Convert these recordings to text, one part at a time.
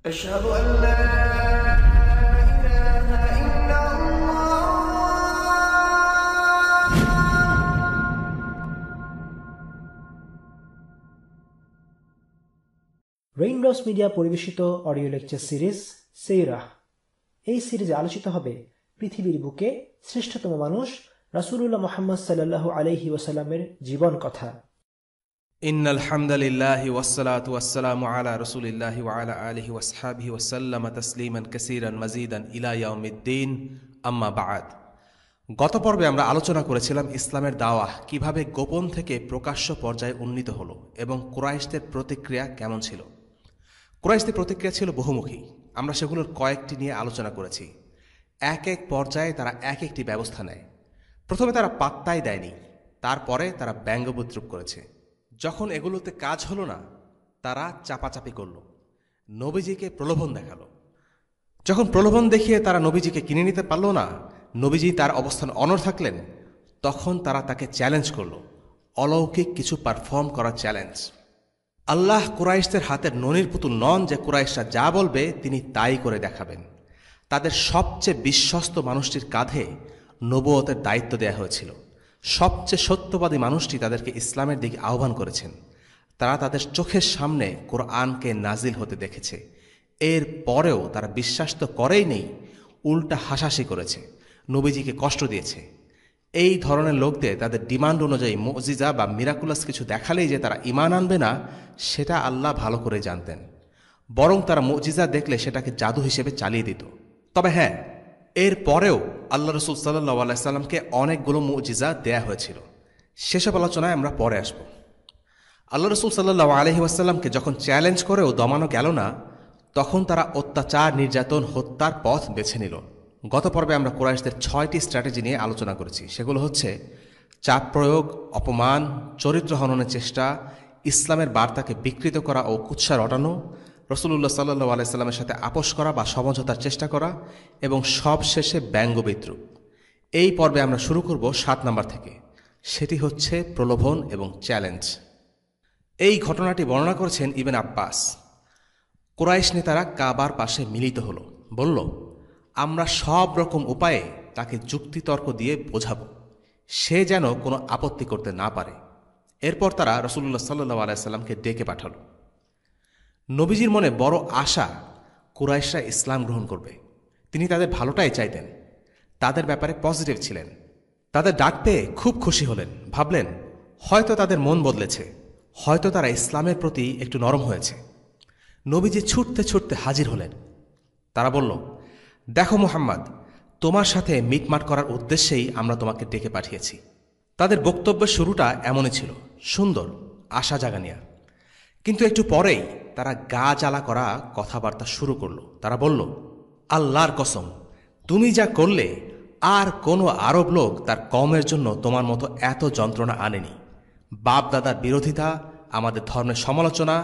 أشهد أن لا إله إلا الله। Raindrops media পরিবেশিত audio lecture series সিরাহ। এই সিরিজে আলোচিত হবে পৃথিবীর বুকে শ্রেষ্ঠতম মানুষ রাসূলুল্লাহ মুহাম্মদ সাল্লাল্লাহু আলাইহি ওয়াসাল্লামের জীবন কথা। ইন্নাল হামদালিল্লাহি ওয়াসসালাতু ওয়াসসালামু আলা রাসূলিল্লাহি ওয়া আলা আলিহি ওয়াসহাবিহি ওয়াসাল্লামা তাসলিমান কাসীরান মাজিদান ইলা ইয়াউমিদ্দিন, আম্মা বা'দ। গত পর্বে আমরা আলোচনা করেছিলাম ইসলামের দাওয়াহ কিভাবে গোপন থেকে প্রকাশ্য পর্যায়ে উন্নীত হলো এবং কুরাইশদের প্রতিক্রিয়া কেমন ছিল। কুরাইশদের প্রতিক্রিয়া ছিল বহুমুখী। আমরা সেগুলোর কয়েকটি নিয়ে আলোচনা করেছি। এক এক পর্যায়ে তারা এক একটি ব্যবস্থা নেয়। প্রথমে তারা পাত্তাই দেয়নি, তারপরে তারা ব্যঙ্গবিদ্রূপ করেছে। যখন এগুলোতে কাজ হলো না, তারা চাপাচাপি করল, নবীজিকে প্রলোভন দেখালো। যখন প্রলোভন দেখিয়ে তারা নবীজিকে কিনে নিতে পারল না, নবীজি তার অবস্থান অনড় থাকলেন, তখন তারা তাকে চ্যালেঞ্জ করল, অলৌকিক কিছু পারফর্ম করার চ্যালেঞ্জ। আল্লাহ কুরাইশদের হাতের ননির পুতুল নন যে কুরাইশরা যা বলবে তিনি তাই করে দেখাবেন। তাদের সবচেয়ে বিশ্বস্ত মানুষটির কাঁধে নবুয়তের দায়িত্ব দেয়া হয়েছিল। সবচেয়ে সত্যবাদী মানুষটি তাদেরকে ইসলামের দিকে আহ্বান করেছেন। তারা তাদের চোখের সামনে কোরআনকে নাজিল হতে দেখেছে। এর পরেও তারা বিশ্বাস তো করেই নেই, উল্টা হাসাহাসি করেছে, নবীজিকে কষ্ট দিয়েছে। এই ধরনের লোকদের তাদের ডিমান্ড অনুযায়ী মুজিজা বা মিরাকুলাস কিছু দেখালেই যে তারা ঈমান আনবে না, সেটা আল্লাহ ভালো করে জানতেন। বরং তারা মুজিজা দেখলে সেটাকে জাদু হিসেবে চালিয়ে দিত। তবে হ্যাঁ, এর পরেও আল্লাহ রসুল সাল্লাল্লাহু আলাইহি সাল্লামকে অনেকগুলো মুজিজা দেয়া হয়েছিল। সেসব আলোচনায় আমরা পরে আসব। আল্লাহ রসুল সাল্লাল্লাহু আলাইহি ওয়াসাল্লামকে যখন চ্যালেঞ্জ করেও দমানো গেল না, তখন তারা অত্যাচার, নির্যাতন, হত্যার পথ বেছে নিল। গত পর্বে আমরা কুরাইশদের 6টি স্ট্র্যাটেজি নিয়ে আলোচনা করেছি। সেগুলো হচ্ছে চাপ প্রয়োগ, অপমান, চরিত্র হননের চেষ্টা, ইসলামের বার্তাকে বিকৃত করা ও কুৎসা রটানো, রাসূলুল্লাহ সাল্লাল্লাহু আলাইহি সাল্লামের সাথে আপোষ করা বা সমঝোতার চেষ্টা করা, এবং সবশেষে ব্যঙ্গবিদ্রূপ। এই পর্বে আমরা শুরু করব 7 নম্বর থেকে। সেটি হচ্ছে প্রলোভন এবং চ্যালেঞ্জ। এই ঘটনাটি বর্ণনা করেছেন ইবনে আব্বাস। কুরাইশ নেতারা কাবার পাশে মিলিত হল, বলল, আমরা সব রকম উপায়ে তাকে যুক্তিতর্ক দিয়ে বোঝাব, সে যেন কোনো আপত্তি করতে না পারে। এরপর তারা রাসূলুল্লাহ সাল্লাল্লাহু আলাইহি সাল্লামকে ডেকে পাঠালো। নবীজির মনে বড় আশা কুরাইশরা ইসলাম গ্রহণ করবে। তিনি তাদের ভালোটাই চাইতেন, তাদের ব্যাপারে পজিটিভ ছিলেন। তাদের ডাক পেয়ে খুব খুশি হলেন। ভাবলেন, হয়তো তাদের মন বদলেছে, হয়তো তারা ইসলামের প্রতি একটু নরম হয়েছে। নবীজি ছুটতে ছুটতে হাজির হলেন। তারা বলল, দেখো মুহাম্মদ, তোমার সাথে মিটমাট করার উদ্দেশ্যেই আমরা তোমাকে ডেকে পাঠিয়েছি। তাদের বক্তব্যের শুরুটা এমনই ছিল, সুন্দর, আশা জাগানিয়া। কিন্তু একটু পরেই তারা গা জ্বালা করা কথাবার্তা শুরু করল। তারা বলল, আল্লাহর কসম, তুমি যা করলে আর কোনো আরব লোক তার কওমের জন্য তোমার মতো এত যন্ত্রণা আনেনি। বাপ দাদার বিরোধিতা, আমাদের ধর্মের সমালোচনা,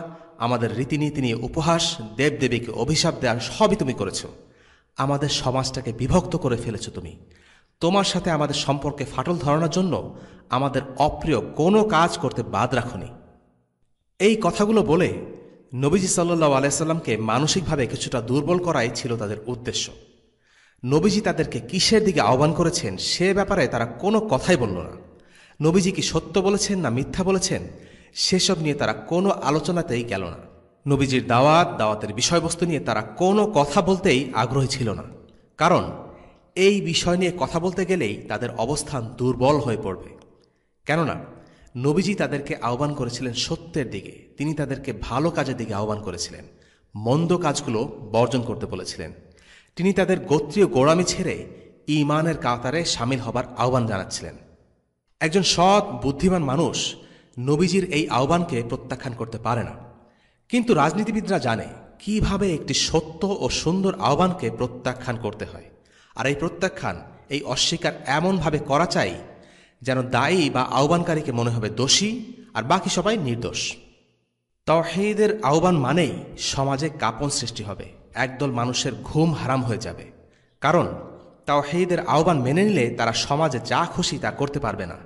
আমাদের রীতিনীতি নিয়ে উপহাস, দেবদেবীকে অভিশাপ দেওয়া, সবই তুমি করেছ। আমাদের সমাজটাকে বিভক্ত করে ফেলেছ তুমি। তোমার সাথে আমাদের সম্পর্কে ফাটল ধরানোর জন্য আমাদের অপ্রিয় কোনো কাজ করতে বাদ রাখনি। এই কথাগুলো বলে নবীজি সাল্লাল্লাহু আলাইহি সাল্লামকে মানসিকভাবে কিছুটা দুর্বল করাই ছিল তাদের উদ্দেশ্য। নবীজি তাদেরকে কিসের দিকে আহ্বান করেছেন সে ব্যাপারে তারা কোনো কথাই বলল না। নবীজি কি সত্য বলেছেন না মিথ্যা বলেছেন সেসব নিয়ে তারা কোনো আলোচনাতেই গেল না। নবীজির দাওয়াতের বিষয়বস্তু নিয়ে তারা কোনো কথা বলতেই আগ্রহী ছিল না। কারণ এই বিষয় নিয়ে কথা বলতে গেলেই তাদের অবস্থান দুর্বল হয়ে পড়বে। কেননা নবীজি তাদেরকে আহ্বান করেছিলেন সত্যের দিকে। তিনি তাদেরকে ভালো কাজের দিকে আহ্বান করেছিলেন, মন্দ কাজগুলো বর্জন করতে বলেছিলেন। তিনি তাদের গোত্রীয় গোড়ামি ছেড়ে ঈমানের কাতারে শামিল হবার আহ্বান জানাচ্ছিলেন। একজন সৎ বুদ্ধিমান মানুষ নবীজির এই আহ্বানকে প্রত্যাখ্যান করতে পারে না। কিন্তু রাজনীতিবিদরা জানে কিভাবে একটি সত্য ও সুন্দর আহ্বানকে প্রত্যাখ্যান করতে হয়। আর এই প্রত্যাখ্যান, এই অস্বীকার এমনভাবে করা চাই যেন দায়ী বা আহ্বানকারীকে মনে হবে দোষী আর বাকি সবাই নির্দোষ। তাওহীদের আহ্বান মানেই সমাজে কাঁপন সৃষ্টি হবে, একদল মানুষের ঘুম হারাম হয়ে যাবে। কারণ তাওহীদের আহ্বান মেনে নিলে তারা সমাজে যা খুশি তা করতে পারবে না,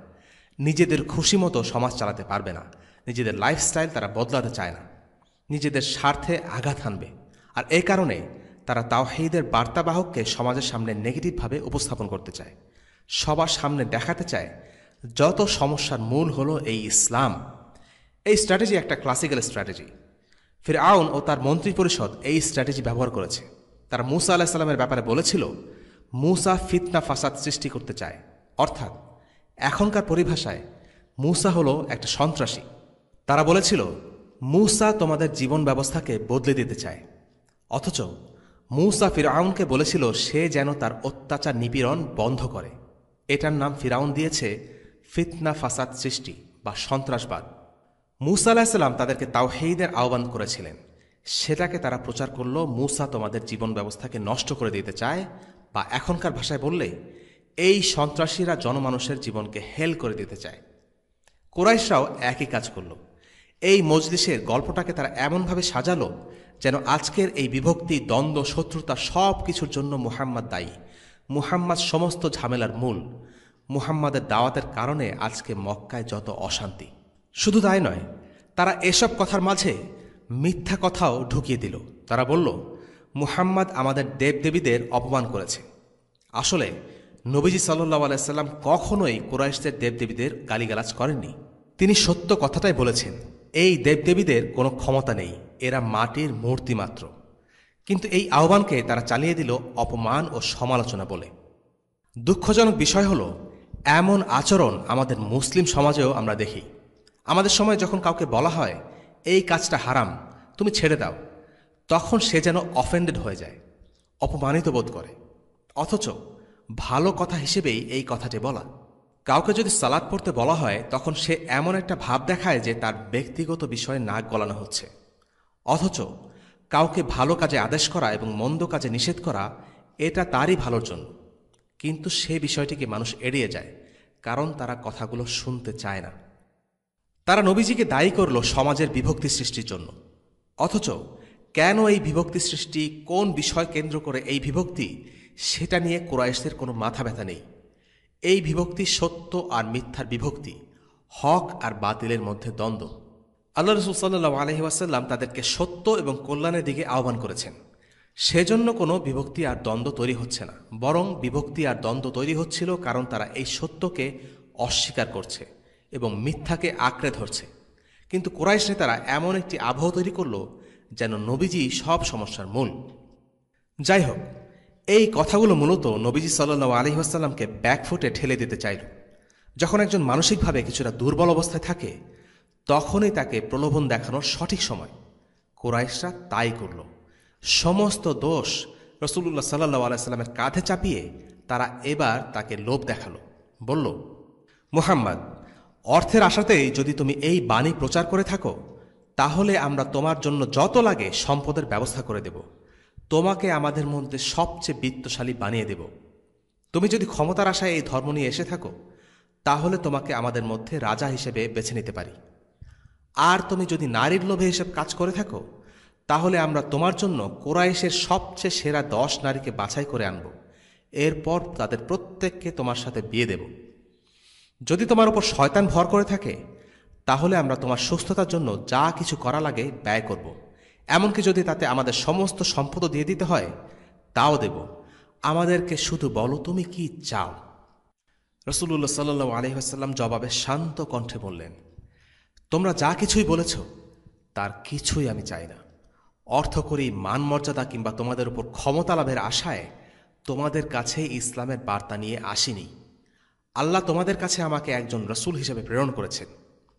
নিজেদের খুশি মতো সমাজ চালাতে পারবে না, নিজেদের লাইফস্টাইল তারা বদলাতে চায় না, নিজেদের স্বার্থে আঘাত হানবে। আর এই কারণে তারা তাওহীদের বার্তাবাহককে সমাজের সামনে নেগেটিভভাবে উপস্থাপন করতে চায়, সবার সামনে দেখাতে চায় যত সমস্যার মূল হলো এই ইসলাম। এই স্ট্র্যাটেজি একটা ক্লাসিক্যাল স্ট্র্যাটেজি। ফিরআউন ও তার মন্ত্রী পরিষদ এই স্ট্র্যাটেজি ব্যবহার করেছে। তারা মূসা আলাইহিস সালামের ব্যাপারে বলেছিল, মূসা ফিতনা ফাসাদ সৃষ্টি করতে চায়, অর্থাৎ এখনকার পরিভাষায় মূসা হলো একটা সন্ত্রাসী। তারা বলেছিল, মূসা তোমাদের জীবন ব্যবস্থাকে বদলে দিতে চায়। অথচ মূসা ফিরআউনকে বলেছিল সে যেন তার অত্যাচার নিপীড়ন বন্ধ করে। এটার নাম ফিরআউন দিয়েছে ফিতনা ফাসাদ সৃষ্টি বা সন্ত্রাসবাদ। মূসা আলাইহিস সালাম তাদেরকে তাওহীদের আহ্বান করেছিলেন, সেটাকে তারা প্রচার করল মূসা তোমাদের জীবন ব্যবস্থাকে নষ্ট করে দিতে চায়, বা এখনকার ভাষায় বললে এই সন্ত্রাসীরা জনমানুষের জীবনকে হেল করে দিতে চায়। কুরাইশরাও একই কাজ করল। এই মজলিসের গল্পটাকে তারা এমনভাবে সাজালো যেন আজকের এই বিভক্তি, দ্বন্দ্ব, শত্রুতা সব কিছুর জন্য মুহাম্মদ দায়ী। মুহাম্মদ সমস্ত ঝামেলার মূল। মুহাম্মাদের দাওয়াতের কারণে আজকে মক্কায় যত অশান্তি। শুধু তাই নয়, তারা এসব কথার মাঝে মিথ্যা কথাও ঢুকিয়ে দিল। তারা বলল, মুহাম্মদ আমাদের দেবদেবীদের অপমান করেছে। আসলে নবীজি সাল্লাল্লাহু আলাইহি সাল্লাম কখনোই কুরাইশদের দেবদেবীদের গালিগালাজ করেননি। তিনি সত্য কথাটাই বলেছেন, এই দেবদেবীদের কোনো ক্ষমতা নেই, এরা মাটির মূর্তি মাত্র। কিন্তু এই আহ্বানকে তারা চালিয়ে দিল অপমান ও সমালোচনা বলে। দুঃখজনক বিষয় হল, এমন আচরণ আমাদের মুসলিম সমাজেও আমরা দেখি। আমাদের সময় যখন কাউকে বলা হয় এই কাজটা হারাম, তুমি ছেড়ে দাও, তখন সে যেন অফেন্ডেড হয়ে যায়, অপমানিত বোধ করে। অথচ ভালো কথা হিসেবেই এই কথাটি বলা। কাউকে যদি সালাত পড়তে বলা হয়, তখন সে এমন একটা ভাব দেখায় যে তার ব্যক্তিগত বিষয়ে নাক গলানো হচ্ছে। অথচ কাউকে ভালো কাজে আদেশ করা এবং মন্দ কাজে নিষেধ করা, এটা তারই ভালোর জন্য। কিন্তু সে বিষয়টিকে মানুষ এড়িয়ে যায়, কারণ তারা কথাগুলো শুনতে চায় না। তারা নবীজিকে দায়ী করল সমাজের বিভক্তি সৃষ্টির জন্য। অথচ কেন এই বিভক্তি সৃষ্টি, কোন বিষয় কেন্দ্র করে এই বিভক্তি, সেটা নিয়ে কুরাইশদের কোনো মাথা ব্যথা নেই। এই বিভক্তি সত্য আর মিথ্যার বিভক্তি, হক আর বাতিলের মধ্যে দ্বন্দ্ব। আল্লাহ রাসূল সাল্লাল্লাহু আলাইহি ওয়াসাল্লাম তাদেরকে সত্য এবং কল্যাণের দিকে আহ্বান করেছেন। সেজন্য কোনো বিভক্তি আর দ্বন্দ্ব তৈরি হচ্ছে না, বরং বিভক্তি আর দ্বন্দ্ব তৈরি হচ্ছিল কারণ তারা এই সত্যকে অস্বীকার করছে এবং মিথ্যাকে আঁকড়ে ধরছে। কিন্তু কুরাইশ নেতারা এমন একটি আবহ তৈরি করল যেন নবীজি সব সমস্যার মূল। যাই হোক, এই কথাগুলো মূলত নবীজি সাল্লাল্লাহু আলাইহি ওয়াসাল্লামকে ব্যাকফুটে ঠেলে দিতে চাইল। যখন একজন মানসিকভাবে কিছুটা দুর্বল অবস্থায় থাকে, তখনই তাকে প্রলোভন দেখানোর সঠিক সময়। কুরাইশরা তাই করল। সমস্ত দোষ রাসূলুল্লাহ সাল্লাল্লাহু আলাইহি ওয়াসাল্লামের কাঁধে চাপিয়ে তারা এবার তাকে লোভ দেখালো। বলল, মুহাম্মদ, অর্থের আশাতেই যদি তুমি এই বাণী প্রচার করে থাকো, তাহলে আমরা তোমার জন্য যত লাগে সম্পদের ব্যবস্থা করে দেব, তোমাকে আমাদের মধ্যে সবচেয়ে বিত্তশালী বানিয়ে দেব। তুমি যদি ক্ষমতার আশায় এই ধর্ম নিয়ে এসে থাকো, তাহলে তোমাকে আমাদের মধ্যে রাজা হিসেবে বেছে নিতে পারি। আর তুমি যদি নারীর লোভে এসব কাজ করে থাকো, তাহলে আমরা তোমার জন্য কুরাইশের সবচেয়ে সেরা 10 নারীকে বাছাই করে আনব। এরপর তাদের প্রত্যেককে তোমার সাথে বিয়ে দেব। যদি তোমার উপর শয়তান ভর করে থাকে, তাহলে আমরা তোমার সুস্থতার জন্য যা কিছু করা লাগে ব্যয় করব। এমনকি যদি তাতে আমাদের সমস্ত সম্পদও দিয়ে দিতে হয়, তাও দেব। আমাদেরকে শুধু বলো তুমি কি চাও। রাসূলুল্লাহ সাল্লাল্লাহু আলাইহি ওয়াসাল্লাম জবাবে শান্ত কণ্ঠে বললেন, তোমরা যা কিছুই বলেছ, তার কিছুই আমি চাই না। অর্থকরী, মান মর্যাদা কিংবা তোমাদের উপর ক্ষমতা লাভের আশায় তোমাদের কাছে ইসলামের বার্তা নিয়ে আসিনি। আল্লাহ তোমাদের কাছে আমাকে একজন রাসূল হিসেবে প্রেরণ করেছেন।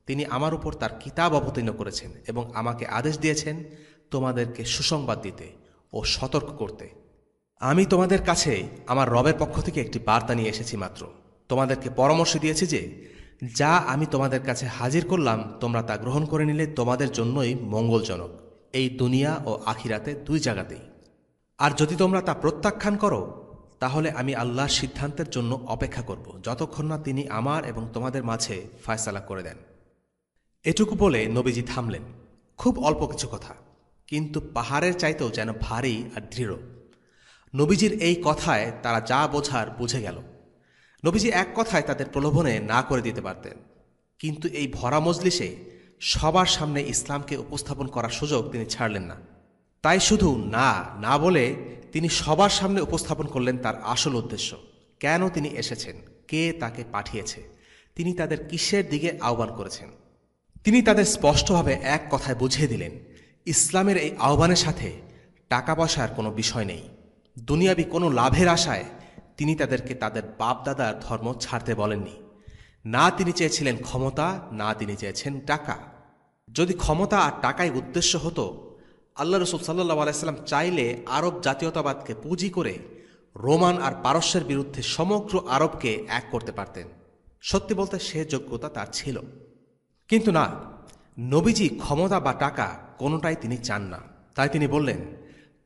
তিনি আমার উপর তার কিতাব অবতীর্ণ করেছেন এবং আমাকে আদেশ দিয়েছেন তোমাদেরকে সুসংবাদ দিতে ও সতর্ক করতে। আমি তোমাদের কাছে আমার রবের পক্ষ থেকে একটি বার্তা নিয়ে এসেছি মাত্র। তোমাদেরকে পরামর্শ দিয়েছি যে যা আমি তোমাদের কাছে হাজির করলাম, তোমরা তা গ্রহণ করে নিলে তোমাদের জন্যই মঙ্গলজনক, এই দুনিয়া ও আখিরাতে 2 জায়গাতেই। আর যদি তোমরা তা প্রত্যাখ্যান করো, তাহলে আমি আল্লাহর সিদ্ধান্তের জন্য অপেক্ষা করব, যতক্ষণ না তিনি আমার এবং তোমাদের মাঝে ফয়সালা করে দেন। এটুকু বলে নবীজি থামলেন। খুব অল্প কিছু কথা, কিন্তু পাহাড়ের চাইতেও যেন ভারী আর দৃঢ়। নবীজির এই কথায় তারা যা বোঝার বুঝে গেল। নবীজি এক কথায় তাদের প্রলোভনে না করে দিতে পারতেন, কিন্তু এই ভরা মজলিসে সবার সামনে ইসলামকে উপস্থাপন করার সুযোগ তিনি ছাড়লেন না। তাই শুধু না না বলে তিনি সবার সামনে উপস্থাপন করলেন তার আসল উদ্দেশ্য, কেন তিনি এসেছেন, কে তাকে পাঠিয়েছে, তিনি তাদের কিসের দিকে আহ্বান করেছেন। তিনি তাদের স্পষ্টভাবে এক কথায় বুঝিয়ে দিলেন, ইসলামের এই আহ্বানের সাথে টাকা পয়সার কোনো বিষয় নেই। দুনিয়াবি কোনো লাভের আশায় তিনি তাদেরকে তাদের বাপদাদার ধর্ম ছাড়তে বলেননি। না তিনি চেয়েছিলেন ক্ষমতা, না তিনি চেয়েছেন টাকা। যদি ক্ষমতা আর টাকাই উদ্দেশ্য হতো, আল্লাহ রসুল সাল্লাল্লাহু আলাইহি সাল্লাম চাইলে আরব জাতীয়তাবাদকে পুঁজি করে রোমান আর পারস্যের বিরুদ্ধে সমগ্র আরবকে এক করতে পারতেন। সত্যি বলতে সে যোগ্যতা তার ছিল। কিন্তু না, নবীজি ক্ষমতা বা টাকা কোনোটাই তিনি চান না। তাই তিনি বললেন,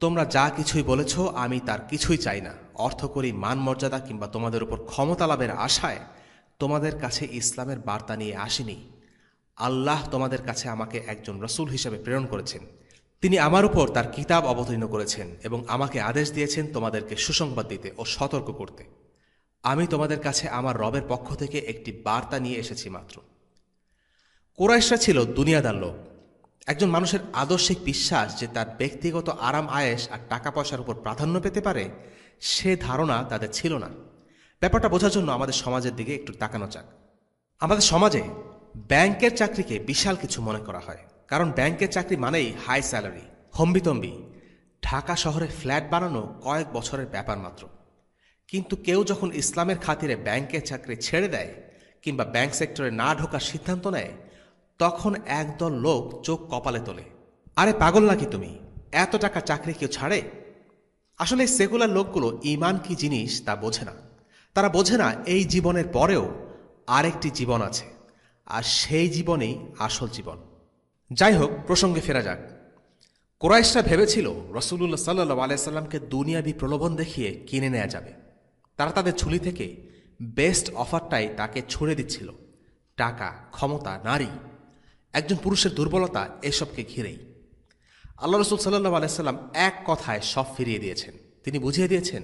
তোমরা যা কিছুই বলেছ আমি তার কিছুই চাই না। অর্থকরী, মান মর্যাদা কিংবা তোমাদের উপর ক্ষমতা লাভের আশায় তোমাদের কাছে ইসলামের বার্তা নিয়ে আসিনি। আল্লাহ তোমাদের কাছে আমাকে একজন রসুল হিসেবে প্রেরণ করেছেন। তিনি আমার উপর তার কিতাব অবতীর্ণ করেছেন এবং আমাকে আদেশ দিয়েছেন তোমাদেরকে সুসংবাদ দিতে ও সতর্ক করতে। আমি তোমাদের কাছে আমার রবের পক্ষ থেকে একটি বার্তা নিয়ে এসেছি মাত্র। কুরাইশরা ছিল দুনিয়াদার লোক। একজন মানুষের আদর্শিক বিশ্বাস যে তার ব্যক্তিগত আরাম আয়েশ আর টাকা পয়সার উপর প্রাধান্য পেতে পারে, সে ধারণা তাদের ছিল না। ব্যাপারটা বোঝার জন্য আমাদের সমাজের দিকে একটু তাকানো যাক। আমাদের সমাজে ব্যাংকের চাকরিকে বিশাল কিছু মনে করা হয়, কারণ ব্যাংকের চাকরি মানেই হাই স্যালারি, হম্বিতম্বি। ঢাকা শহরে ফ্ল্যাট বানানো কয়েক বছরের ব্যাপার মাত্র। কিন্তু কেউ যখন ইসলামের খাতিরে ব্যাংকের চাকরি ছেড়ে দেয় কিংবা ব্যাংক সেক্টরে না ঢোকার সিদ্ধান্ত নেয়, তখন একদল লোক চোখ কপালে তোলে। আরে পাগল নাকি তুমি, এত টাকা চাকরি কেউ ছাড়ে? আসলে সেকুলার লোকগুলো ঈমান কি জিনিস তা বোঝে না। তারা বোঝে না এই জীবনের পরেও আরেকটি জীবন আছে, আর সেই জীবনেই আসল জীবন। যাই হোক, প্রসঙ্গে ফেরা যাক। কুরাইশরা ভেবেছিল রাসূলুল্লাহ সাল্লাল্লাহু আলাইহি সাল্লামকে দুনিয়াবি প্রলোভন দেখিয়ে কিনে নেওয়া যাবে। তারা তাদের ঝুলি থেকে বেস্ট অফারটাই তাকে ছুড়ে দিচ্ছিল, টাকা, ক্ষমতা, নারী। একজন পুরুষের দুর্বলতা এসবকে ঘিরেই। আল্লাহ রসুল সাল্লাল্লাহু আলাইহি সাল্লাম এক কথায় সব ফিরিয়ে দিয়েছেন। তিনি বুঝিয়ে দিয়েছেন,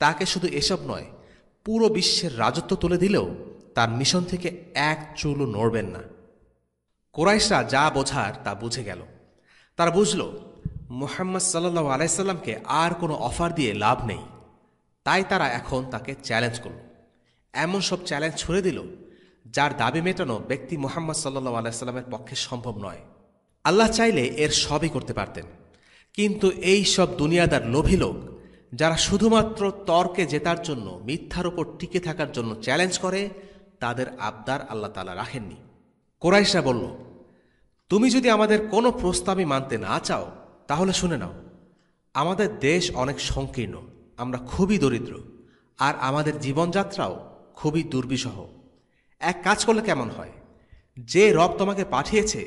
তাকে শুধু এসব নয়, পুরো বিশ্বের রাজত্ব তুলে দিলেও তার মিশন থেকে এক চুলও নড়বেন না। কুরাইশরা যা বোঝার তা বুঝে গেল। তারা বুঝল মুহাম্মদ সাল্লাল্লাহু আলাইহি সাল্লামকে আর কোনো অফার দিয়ে লাভ নেই। তাই তারা এখন তাকে চ্যালেঞ্জ করল। এমন সব চ্যালেঞ্জ ছুড়ে দিল যার দাবি মেটানো ব্যক্তি মুহাম্মদ সাল্লাল্লাহু আলাইহি সাল্লামের পক্ষে সম্ভব নয়। আল্লাহ চাইলে এর সবই করতে পারতেন, কিন্তু এই সব দুনিয়াদার লোভী লোক যারা শুধুমাত্র তর্কে জেতার জন্য, মিথ্যার উপর টিকে থাকার জন্য চ্যালেঞ্জ করে, তাদের আবদার আল্লাহ তাআলা রাখেননি। কুরাইশরা বলল, তুমি যদি আমাদের কোনো প্রস্তাবই মানতে না চাও তাহলে শুনে নাও, আমাদের দেশ অনেক সংকীর্ণ, আমরা খুবই দরিদ্র, আর আমাদের জীবনযাত্রাও খুবই দুর্বিষহ। এক কাজ করলে কেমন হয়, যে রব তোমাকে পাঠিয়েছে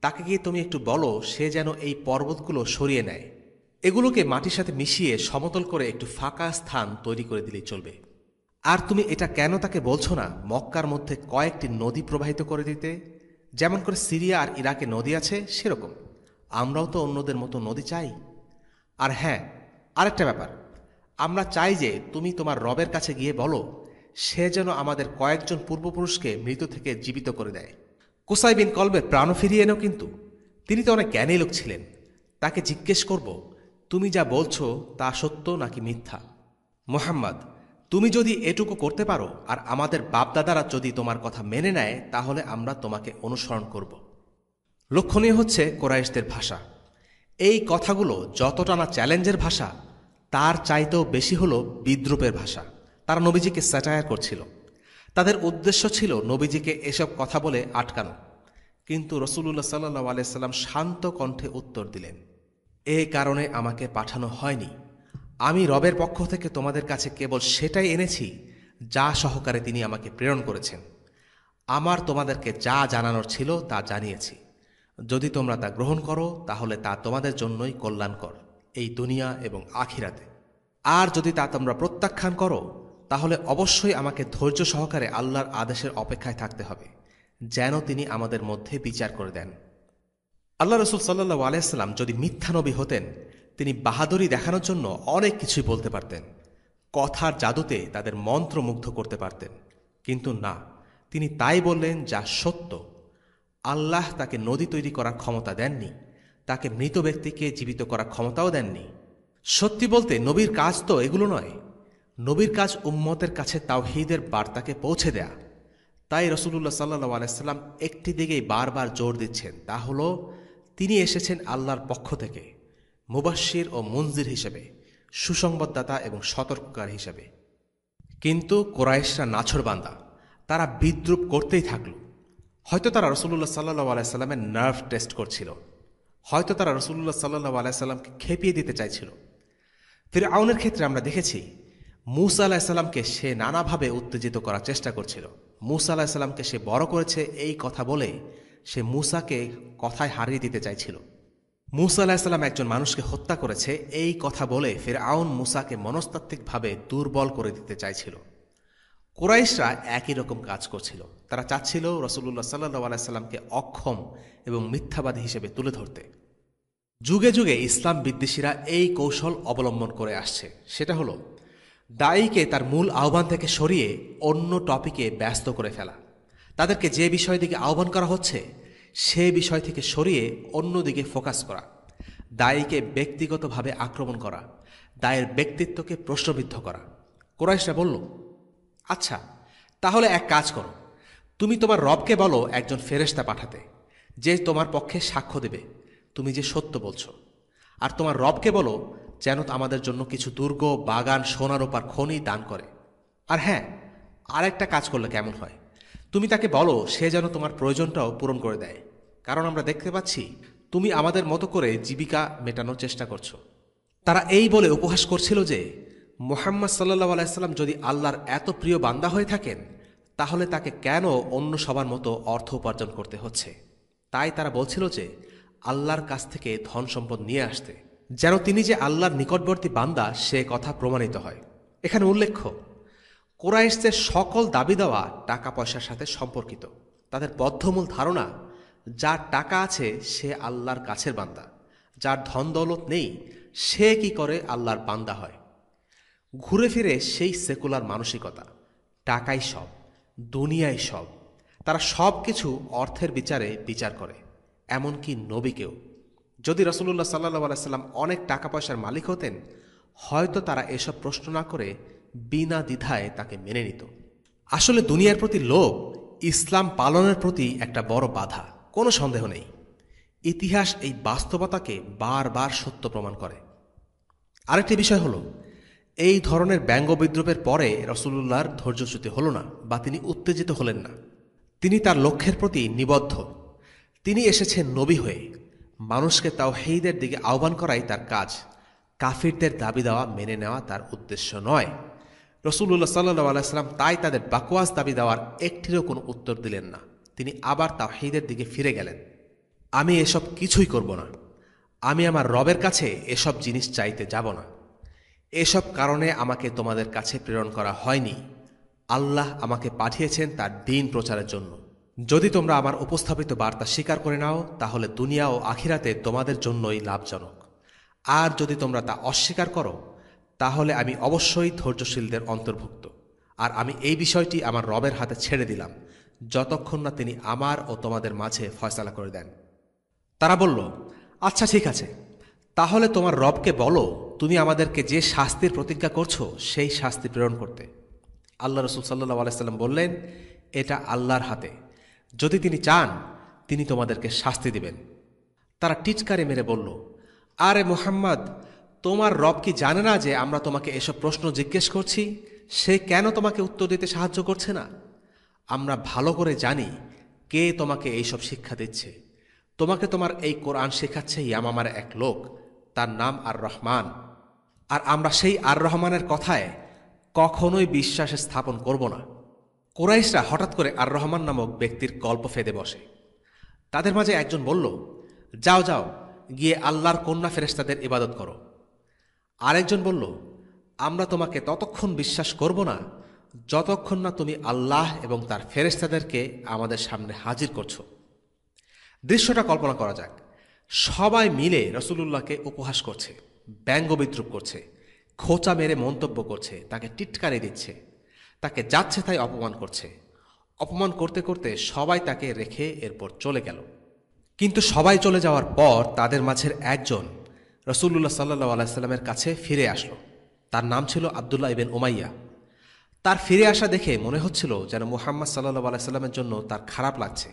তাকে গিয়ে তুমি একটু বলো সে যেন এই পর্বতগুলো সরিয়ে নেয়। এগুলোকে মাটির সাথে মিশিয়ে সমতল করে একটু ফাঁকা স্থান তৈরি করে দিলেই চলবে। আর তুমি এটা কেন তাকে বলছো না মক্কার মধ্যে কয়েকটি নদী প্রবাহিত করে দিতে? যেমন করে সিরিয়া আর ইরাকে নদী আছে, সেরকম আমরাও তো অন্যদের মতো নদী চাই। আর হ্যাঁ, আরেকটা ব্যাপার, আমরা চাই যে তুমি তোমার রবের কাছে গিয়ে বলো সে যেন আমাদের কয়েকজন পূর্বপুরুষকে মৃত থেকে জীবিত করে দেয়। কুসাই বিন কলবের প্রাণও ফিরিয়ে এনো, কিন্তু তিনি তো অনেক জ্ঞানী লোক ছিলেন। তাকে জিজ্ঞেস করব, তুমি যা বলছো তা সত্য নাকি মিথ্যা? মুহাম্মদ, তুমি যদি এটুকু করতে পারো আর আমাদের বাপদাদারা যদি তোমার কথা মেনে নেয়, তাহলে আমরা তোমাকে অনুসরণ করব। লক্ষণীয় হচ্ছে কুরাইশদের ভাষা। এই কথাগুলো যতটা না চ্যালেঞ্জের ভাষা, তার চাইতেও বেশি হলো বিদ্রূপের ভাষা। তারা নবীজিকে স্যাটায়ার করছিল। তাদের উদ্দেশ্য ছিল নবীজিকে এসব কথা বলে আটকানো। কিন্তু রাসূলুল্লাহ সাল্লাল্লাহু আলাইহি সাল্লাম শান্ত কণ্ঠে উত্তর দিলেন, এই কারণে আমাকে পাঠানো হয়নি। আমি রবের পক্ষ থেকে তোমাদের কাছে কেবল সেটাই এনেছি যা সহকারে তিনি আমাকে প্রেরণ করেছেন। আমার তোমাদেরকে যা জানানোর ছিল তা জানিয়েছি। যদি তোমরা তা গ্রহণ করো তাহলে তা তোমাদের জন্যই কল্যাণকর, এই দুনিয়া এবং আখিরাতে। আর যদি তা তোমরা প্রত্যাখ্যান করো তাহলে অবশ্যই আমাকে ধৈর্য সহকারে আল্লাহর আদেশের অপেক্ষায় থাকতে হবে, যেন তিনি আমাদের মধ্যে বিচার করে দেন। আল্লাহ রসুল সাল্লাল্লাহু আলাইহি সাল্লাম যদি মিথ্যা নবী হতেন, তিনি বাহাদুরি দেখানোর জন্য অনেক কিছুই বলতে পারতেন, কথার জাদুতে তাদের মন্ত্রমুগ্ধ করতে পারতেন। কিন্তু না, তিনি তাই বললেন যা সত্য। আল্লাহ তাকে নদী তৈরি করার ক্ষমতা দেননি, তাকে মৃত ব্যক্তিকে জীবিত করার ক্ষমতাও দেননি। সত্যি বলতে নবীর কাজ তো এগুলো নয়। নবীর কাজ উম্মতের কাছে তাওহীদের বার্তাকে পৌঁছে দেয়া। তাই রাসূলুল্লাহ সাল্লাল্লাহু আলাইহি সাল্লাম একটি দিকেই বারবার জোর দিচ্ছেন, তা হলো তিনি এসেছেন আল্লাহর পক্ষ থেকে মুবাশশির ও মুনজির হিসেবে, সুসংবাদদাতা এবং সতর্ককারী হিসেবে। কিন্তু কুরাইশরা নাছোড়বান্দা, তারা বিদ্রূপ করতেই থাকল। হয়তো তারা রাসূলুল্লাহ সাল্লাল্লাহু আলাইহি সাল্লামের নার্ভ টেস্ট করছিল, হয়তো তারা রাসূলুল্লাহ সাল্লাল্লাহু আলাইহি সাল্লামকে খেপিয়ে দিতে চাইছিল। ফিরআউনের ক্ষেত্রে আমরা দেখেছি মূসা আলাইহিস সালামকে সে নানাভাবে উত্তেজিত করার চেষ্টা করছিল। মূসা আলাইহিস সালামকে সে বড় করেছে এই কথা বলে সে মূসাকে কথায় হারিয়ে দিতে চাইছিল। মূসা আলাইহিস সালাম একজন মানুষকে হত্যা করেছে এই কথা বলে ফিরআউন মূসাকে মনস্তাত্ত্বিকভাবে দুর্বল করে দিতে চাইছিল। কুরাইশরা একই রকম কাজ করছিল। তারা চাচ্ছিল রাসূলুল্লাহ সাল্লাল্লাহু আলাইহি সাল্লামকে অক্ষম এবং মিথ্যাবাদী হিসেবে তুলে ধরতে। যুগে যুগে ইসলাম বিদ্বেষীরা এই কৌশল অবলম্বন করে আসছে। সেটা হলো দায়ীকে তার মূল আহ্বান থেকে সরিয়ে অন্য টপিকে ব্যস্ত করে ফেলা। তাদেরকে যে বিষয় দিকে আহ্বান করা হচ্ছে সে বিষয় থেকে সরিয়ে অন্যদিকে ফোকাস করা, দায়ীকে ব্যক্তিগতভাবে আক্রমণ করা, দায়ের ব্যক্তিত্বকে প্রশ্নবিদ্ধ করা। কুরাইশরা বলল, আচ্ছা তাহলে এক কাজ করো, তুমি তোমার রবকে বলো একজন ফেরেশতা পাঠাতে, যে তোমার পক্ষে সাক্ষ্য দেবে তুমি যে সত্য বলছো। আর তোমার রবকে বলো যেন আমাদের জন্য কিছু দুর্গ, বাগান, সোনারূপার খনি দান করে। আর হ্যাঁ, আরেকটা কাজ করলে কেমন হয়, তুমি তাকে বলো সে যেন তোমার প্রয়োজনটাও পূরণ করে দেয়, কারণ আমরা দেখতে পাচ্ছি তুমি আমাদের মতো করে জীবিকা মেটানোর চেষ্টা করছো। তারা এই বলে উপহাস করছিল যে মুহাম্মদ সাল্লাল্লাহু আলাইহি সাল্লাম যদি আল্লাহর এত প্রিয় বান্দা হয়ে থাকেন তাহলে তাকে কেন অন্য সবার মতো অর্থ উপার্জন করতে হচ্ছে। তাই তারা বলছিল যে আল্লাহর কাছ থেকে ধন সম্পদ নিয়ে আসতে, যেন তিনি যে আল্লাহর নিকটবর্তী বান্দা সে কথা প্রমাণিত হয়। এখানে উল্লেখ্য, কুরাইশদের সকল দাবি দেওয়া টাকা পয়সার সাথে সম্পর্কিত। তাদের বদ্ধমূল ধারণা যার টাকা আছে সে আল্লাহর কাছের বান্দা, যার ধন দৌলত নেই সে কি করে আল্লাহর বান্দা হয়। ঘুরে ফিরে সেই সেকুলার মানসিকতা, টাকাই সব, দুনিয়াই সব। তারা সব কিছু অর্থের বিচারে বিচার করে, এমনকি নবীকেও। যদি রাসূলুল্লাহ সাল্লাল্লাহু আলাইহি সাল্লাম অনেক টাকা পয়সার মালিক হতেন হয়তো তারা এসব প্রশ্ন না করে বিনা দ্বিধায় তাকে মেনে নিত। আসলে দুনিয়ার প্রতি লোভ ইসলাম পালনের প্রতি একটা বড় বাধা, কোনো সন্দেহ নেই। ইতিহাস এই বাস্তবতাকে বারবার সত্য প্রমাণ করে। আরেকটি বিষয় হলো, এই ধরনের ব্যঙ্গ বিদ্রুপের পরে রাসূলুল্লাহর ধৈর্যচ্যুতি হল না বা তিনি উত্তেজিত হলেন না। তিনি তার লক্ষ্যের প্রতি নিবদ্ধ। তিনি এসেছেন নবী হয়ে, মানুষকে তাওহীদের দিকে আহ্বান করাই তার কাজ। কাফিরদের দাবি দেওয়া মেনে নেওয়া তার উদ্দেশ্য নয়। রাসূলুল্লাহ সাল্লাল্লাহু আলাইহি সাল্লাম তাই তাদের বাকওয়াস দাবি দেওয়ার একটিরও কোনো উত্তর দিলেন না। তিনি আবার তাওহীদের দিকে ফিরে গেলেন। আমি এসব কিছুই করব না, আমি আমার রবের কাছে এসব জিনিস চাইতে যাব না। এসব কারণে আমাকে তোমাদের কাছে প্রেরণ করা হয়নি। আল্লাহ আমাকে পাঠিয়েছেন তার দ্বীন প্রচারের জন্য। যদি তোমরা আমার উপস্থাপিত বার্তা স্বীকার করে নাও তাহলে দুনিয়া ও আখিরাতে তোমাদের জন্যই লাভজনক। আর যদি তোমরা তা অস্বীকার করো তাহলে আমি অবশ্যই ধৈর্যশীলদের অন্তর্ভুক্ত। আর আমি এই বিষয়টি আমার রবের হাতে ছেড়ে দিলাম যতক্ষণ না তিনি আমার ও তোমাদের মাঝে ফয়সালা করে দেন। তারা বলল, আচ্ছা ঠিক আছে, তাহলে তোমার রবকে বলো তুমি আমাদেরকে যে শাস্তির প্রতিজ্ঞা করছো সেই শাস্তি প্রেরণ করতে। আল্লাহ রাসূল সাল্লাল্লাহু আলাইহি সাল্লাম বললেন, এটা আল্লাহর হাতে, যদি তিনি চান তিনি তোমাদেরকে শাস্তি দিবেন। তারা টিটকারি মেরে বলল, আরে মুহাম্মদ, তোমার রব কি জানে না যে আমরা তোমাকে এসব প্রশ্ন জিজ্ঞেস করছি? সে কেন তোমাকে উত্তর দিতে সাহায্য করছে না? আমরা ভালো করে জানি কে তোমাকে এইসব শিক্ষা দিচ্ছে। তোমাকে তোমার এই কোরআন শেখাচ্ছে ইয়ামামার এক লোক, তার নাম আর রহমান। আর আমরা সেই আর রহমানের কথায় কখনোই বিশ্বাস স্থাপন করব না। কুরাইশরা হঠাৎ করে আর রহমান নামক ব্যক্তির গল্প ফেদে বসে। তাদের মাঝে একজন বলল, যাও যাও, গিয়ে আল্লাহর কন্যা ফেরেশতাদের ইবাদত করো। আরেকজন বলল, আমরা তোমাকে ততক্ষণ বিশ্বাস করব না যতক্ষণ না তুমি আল্লাহ এবং তার ফেরেশতাদেরকে আমাদের সামনে হাজির করছো। দৃশ্যটা কল্পনা করা যাক, সবাই মিলে রাসূলুল্লাহকে উপহাস করছে, ব্যঙ্গ বিদ্রুপ করছে, খোঁচা মেরে মন্তব্য করছে, তাকে টিটকারি দিচ্ছে, তাকে যাচ্ছে তাই অপমান করছে। অপমান করতে করতে সবাই তাকে রেখে এরপর চলে গেল। কিন্তু সবাই চলে যাওয়ার পর তাদের মাঝের একজন রাসূলুল্লাহ সাল্লাল্লাহু আলাইহি সাল্লামের কাছে ফিরে আসলো। তার নাম ছিল আব্দুল্লাহ ইবনে উমাইয়া। তার ফিরে আসা দেখে মনে হচ্ছিল যেন মুহাম্মদ সাল্লাল্লাহু আলাইহি সাল্লামের জন্য তার খারাপ লাগছে।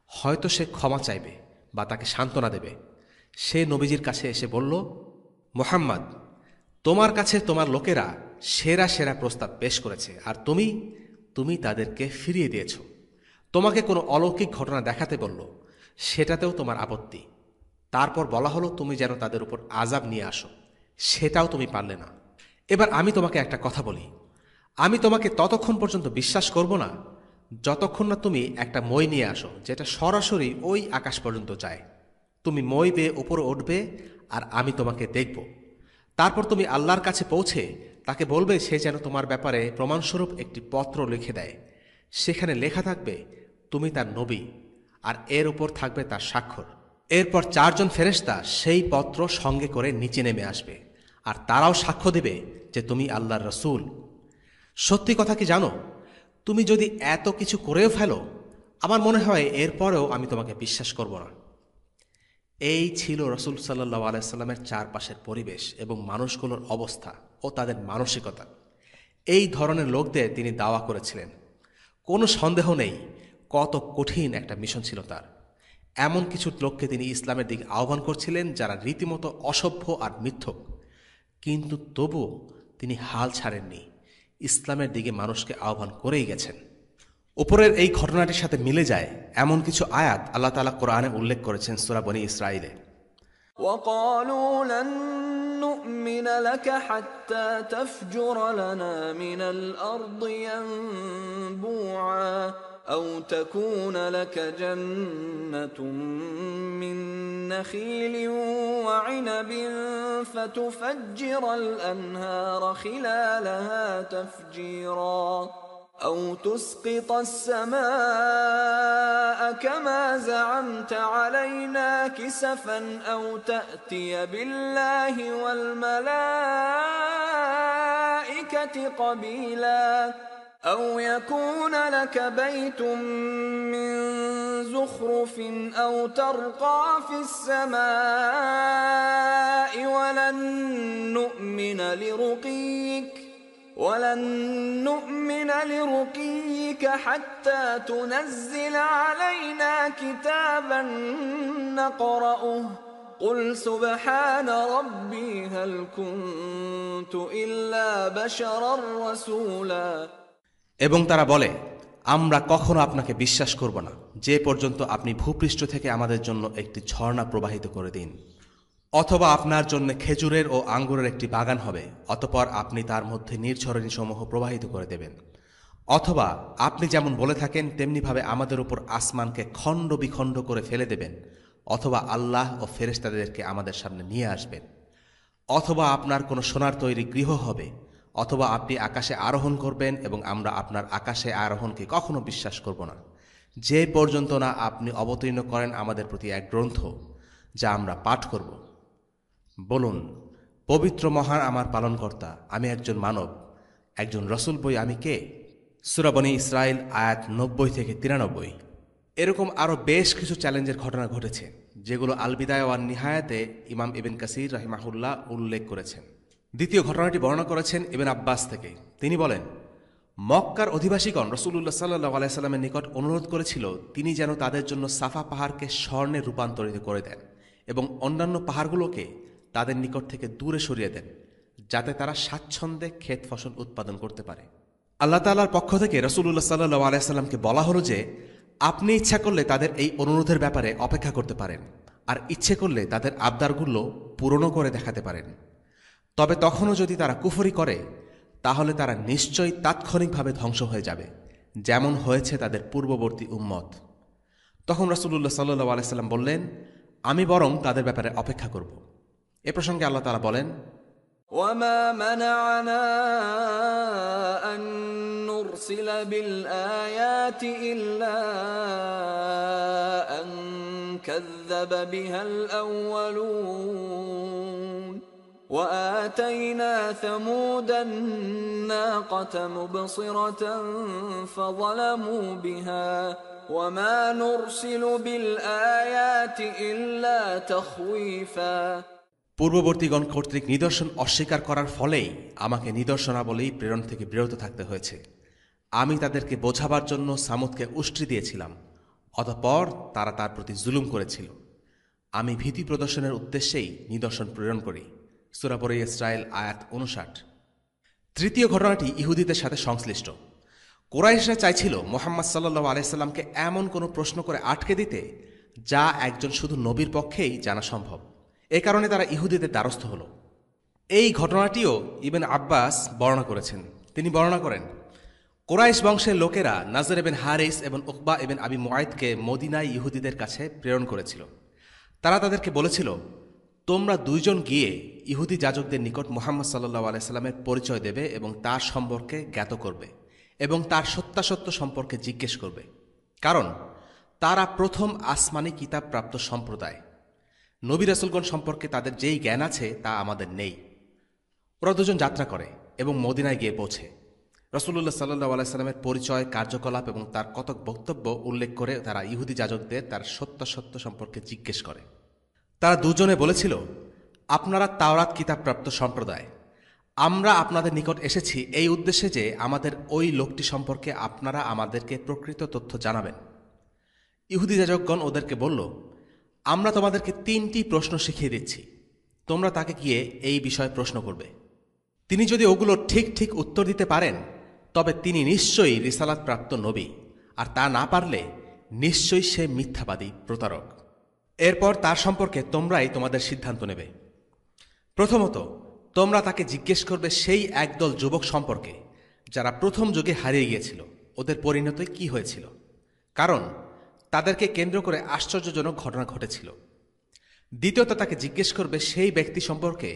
হয়তো সে ক্ষমা চাইবে বা তাকে সান্ত্বনা দেবে। সে নবীজির কাছে এসে বলল, মুহাম্মদ, তোমার কাছে তোমার লোকেরা সেরা সেরা প্রস্তাব পেশ করেছে, আর তুমি তাদেরকে ফিরিয়ে দিয়েছ। তোমাকে কোনো অলৌকিক ঘটনা দেখাতে বলল, সেটাতেও তোমার আপত্তি। তারপর বলা হলো তুমি যেন তাদের উপর আযাব নিয়ে আসো, সেটাও তুমি পারলে না। এবার আমি তোমাকে একটা কথা বলি, আমি তোমাকে ততক্ষণ পর্যন্ত বিশ্বাস করব না যতক্ষণ না তুমি একটা মই নিয়ে আসো যেটা সরাসরি ওই আকাশ পর্যন্ত যায়। তুমি মই বেয়ে উপরে উঠবে আর আমি তোমাকে দেখব। তারপর তুমি আল্লাহর কাছে পৌঁছে তাকে বলবে সে যেন তোমার ব্যাপারে প্রমাণস্বরূপ একটি পত্র লিখে দেয়। সেখানে লেখা থাকবে তুমি তার নবী, আর এর উপর থাকবে তার স্বাক্ষর। এরপর 4 জন ফেরেশতা সেই পত্র সঙ্গে করে নিচে নেমে আসবে, আর তারাও সাক্ষ্য দেবে যে তুমি আল্লাহর রাসূল। সত্যি কথা কি জানো, তুমি যদি এত কিছু করেও ফেলো, আমার মনে হয় এরপরেও আমি তোমাকে বিশ্বাস করব না। এই ছিল রাসূল সাল্লাল্লাহু আলাইহি সাল্লামের চারপাশের পরিবেশ এবং মানুষগুলোর অবস্থা ও তাদের মানসিকতা। এই ধরনের লোকদের তিনি দাওয়া করেছিলেন। কোনো সন্দেহ নেই কত কঠিন একটা মিশন ছিল তার। এমন কিছু লোককে তিনি ইসলামের দিকে আহ্বান করছিলেন যারা রীতিমতো অসভ্য আর মিথ্যক, কিন্তু তবুও তিনি হাল ছাড়েননি। ইসলামের দিকে মানুষকে আহ্বান করেই গেছেন। উপরের এই ঘটনাটির সাথে মিলে যায় এমন কিছু আয়াত আল্লাহ তাআলা কোরআনে উল্লেখ করেছেন সূরা বনী ইসরাঈলে। وقالوا لن نؤمن لك حتى تفجر لنا من الأرض ينبوعا أو تكون لك جنة من نخيل وعنب فتفجر الأنهار خلالها تفجيرا أو تسقط السماء كما زعمت علينا كسفا أو تأتي بالله والملائكة قبيلا أو يكون لك بيت من زخرف أو ترقى في السماء ولن نؤمن لرقيك حتى تنزل علينا كتابا نقرأه قل سبحان ربي هل كنت إلا بشرا رسولا। এবং তারা বলে, আমরা কখনো আপনাকে বিশ্বাস করব না যে পর্যন্ত আপনি ভূপৃষ্ঠ থেকে আমাদের জন্য একটি ঝর্ণা প্রবাহিত করে দিন, অথবা আপনার জন্য খেজুরের ও আঙ্গুরের একটি বাগান হবে, অতঃপর আপনি তার মধ্যে নীরঝরণীসমূহ প্রবাহিত করে দেবেন, অথবা আপনি যেমন বলে থাকেন তেমনিভাবে আমাদের উপর আসমানকে খণ্ড বিখণ্ড করে ফেলে দেবেন, অথবা আল্লাহ ও ফেরেশতাদেরকে আমাদের সামনে নিয়ে আসবেন, অথবা আপনার কোনো সোনার তৈরি গৃহ হবে, অথবা আপনি আকাশে আরোহণ করবেন এবং আমরা আপনার আকাশে আরোহণকে কখনো বিশ্বাস করব না যে পর্যন্ত না আপনি অবতীর্ণ করেন আমাদের প্রতি এক গ্রন্থ যা আমরা পাঠ করব। বলুন, পবিত্র মহান আমার পালনকর্তা, আমি একজন মানব, একজন রসুল বই আমি কে? সূরা বনী ইসরাঈল আয়াত 90 থেকে 93। এরকম আরও বেশ কিছু চ্যালেঞ্জের ঘটনা ঘটেছে যেগুলো আল বিদায়া ওয়ান নিহায়াতে ইমাম ইবন কাসির রাহিমাহুল্লাহ উল্লেখ করেছেন। দ্বিতীয় ঘটনাটি বর্ণনা করেছেন ইবন আব্বাস থেকে। তিনি বলেন, মক্কার অধিবাসীগণ রাসূলুল্লাহ সাল্লাল্লাহু আলাইহি সাল্লামের নিকট অনুরোধ করেছিল তিনি যেন তাদের জন্য সাফা পাহাড়কে স্বর্ণে রূপান্তরিত করে দেন এবং অন্যান্য পাহাড়গুলোকে তাদের নিকট থেকে দূরে সরিয়ে দেন, যাতে তারা স্বাচ্ছন্দ্যে ক্ষেত ফসল উৎপাদন করতে পারে। আল্লাহ তাআলার পক্ষ থেকে রাসূলুল্লাহ সাল্লাল্লাহু আলাইহি সাল্লামকে বলা হলো যে আপনি ইচ্ছা করলে তাদের এই অনুরোধের ব্যাপারে অপেক্ষা করতে পারেন, আর ইচ্ছে করলে তাদের আবদারগুলো পূরণও করে দেখাতে পারেন। তবে তখনও যদি তারা কুফরি করে তাহলে তারা নিশ্চয়ই তাৎক্ষণিকভাবে ধ্বংস হয়ে যাবে, যেমন হয়েছে তাদের পূর্ববর্তী উম্মত। তখন রাসূলুল্লাহ সাল্লাল্লাহু আলাইহি সাল্লাম বললেন, আমি বরং তাদের ব্যাপারে অপেক্ষা করব। এ প্রসঙ্গে আল্লাহ তাআলা বলেন, وما منعنا أن نرسل بالآيات إلا أن كذب بها الأولون وآتينا ثمود الناقة مبصرة فظلموا بها وما نرسل بالآيات إلا تخويفا পূর্ববর্তীগণ কর্তৃক নিদর্শন অস্বীকার করার ফলেই আমাকে নিদর্শনাবলী প্রেরণ থেকে বিরত থাকতে হয়েছে। আমি তাদেরকে বোঝাবার জন্য সামুদকে উষ্ট্রি দিয়েছিলাম, অতঃপর তারা তার প্রতি জুলুম করেছিল। আমি ভীতি প্রদর্শনের উদ্দেশ্যেই নিদর্শন প্রেরণ করি। সূরা বনী ইসরাঈল আয়াত ৫৯। তৃতীয় ঘটনাটি ইহুদিদের সাথে সংশ্লিষ্ট। কুরাইশরা চাইছিল মুহাম্মদ সাল্লাল্লাহু আলাইহি সাল্লামকে এমন কোনো প্রশ্ন করে আটকে দিতে যা একজন শুধু নবীর পক্ষেই জানা সম্ভব। এ কারণে তারা ইহুদিদের দ্বারস্থ হল। এই ঘটনাটিও ইবনে আব্বাস বর্ণনা করেছেন। তিনি বর্ণনা করেন, কুরাইশ বংশের লোকেরা নাজর ইবনে হারিস এবং উকবা ইবনে আবি মুআইদকে মদিনায় ইহুদিদের কাছে প্রেরণ করেছিল। তারা তাদেরকে বলেছিল, তোমরা দুইজন গিয়ে ইহুদি যাজকদের নিকট মুহাম্মদ সাল্লাল্লাহু আলাইহি সাল্লামের পরিচয় দেবে এবং তার সম্পর্কে জ্ঞাত করবে এবং তার সত্যাসত্য সম্পর্কে জিজ্ঞেস করবে, কারণ তারা প্রথম আসমানি কিতাব প্রাপ্ত সম্প্রদায়। নবী রাসূলগণ সম্পর্কে তাদের যেই জ্ঞান আছে তা আমাদের নেই। ওরা দুজন যাত্রা করে এবং মদিনায় গিয়ে পৌঁছে রাসূলুল্লাহ সাল্লাল্লাহু আলাইহি সাল্লামের পরিচয়, কার্যকলাপ এবং তার কতক বক্তব্য উল্লেখ করে তারা ইহুদি যাজকদের তার সত্যাসত্য সম্পর্কে জিজ্ঞেস করে। তারা দুজনে বলেছিল, আপনারা তাওরাত কিতাবপ্রাপ্ত সম্প্রদায়। আমরা আপনাদের নিকট এসেছি এই উদ্দেশ্যে যে আমাদের ওই লোকটি সম্পর্কে আপনারা আমাদেরকে প্রকৃত তথ্য জানাবেন। ইহুদি যাজকগণ ওদেরকে বলল, আমরা তোমাদেরকে ৩টি প্রশ্ন শিখিয়ে দিচ্ছি, তোমরা তাকে গিয়ে এই বিষয়ে প্রশ্ন করবে। তিনি যদি ওগুলো ঠিক ঠিক উত্তর দিতে পারেন তবে তিনি নিশ্চয়ই রিসালাত প্রাপ্ত নবী, আর তা না পারলে নিশ্চয়ই সে মিথ্যাবাদী প্রতারক। এরপর তার সম্পর্কে তোমরাই তোমাদের সিদ্ধান্ত নেবে। প্রথমত, তোমরা তাকে জিজ্ঞেস করবে সেই একদল যুবক সম্পর্কে যারা প্রথম যুগে হারিয়ে গিয়েছিল, ওদের পরিণতি কি হয়েছিল, কারণ তাদেরকে কেন্দ্র করে আশ্চর্যজনক ঘটনা ঘটেছিল। দ্বিতীয়ত, তাকে জিজ্ঞেস করবে সেই ব্যক্তি সম্পর্কে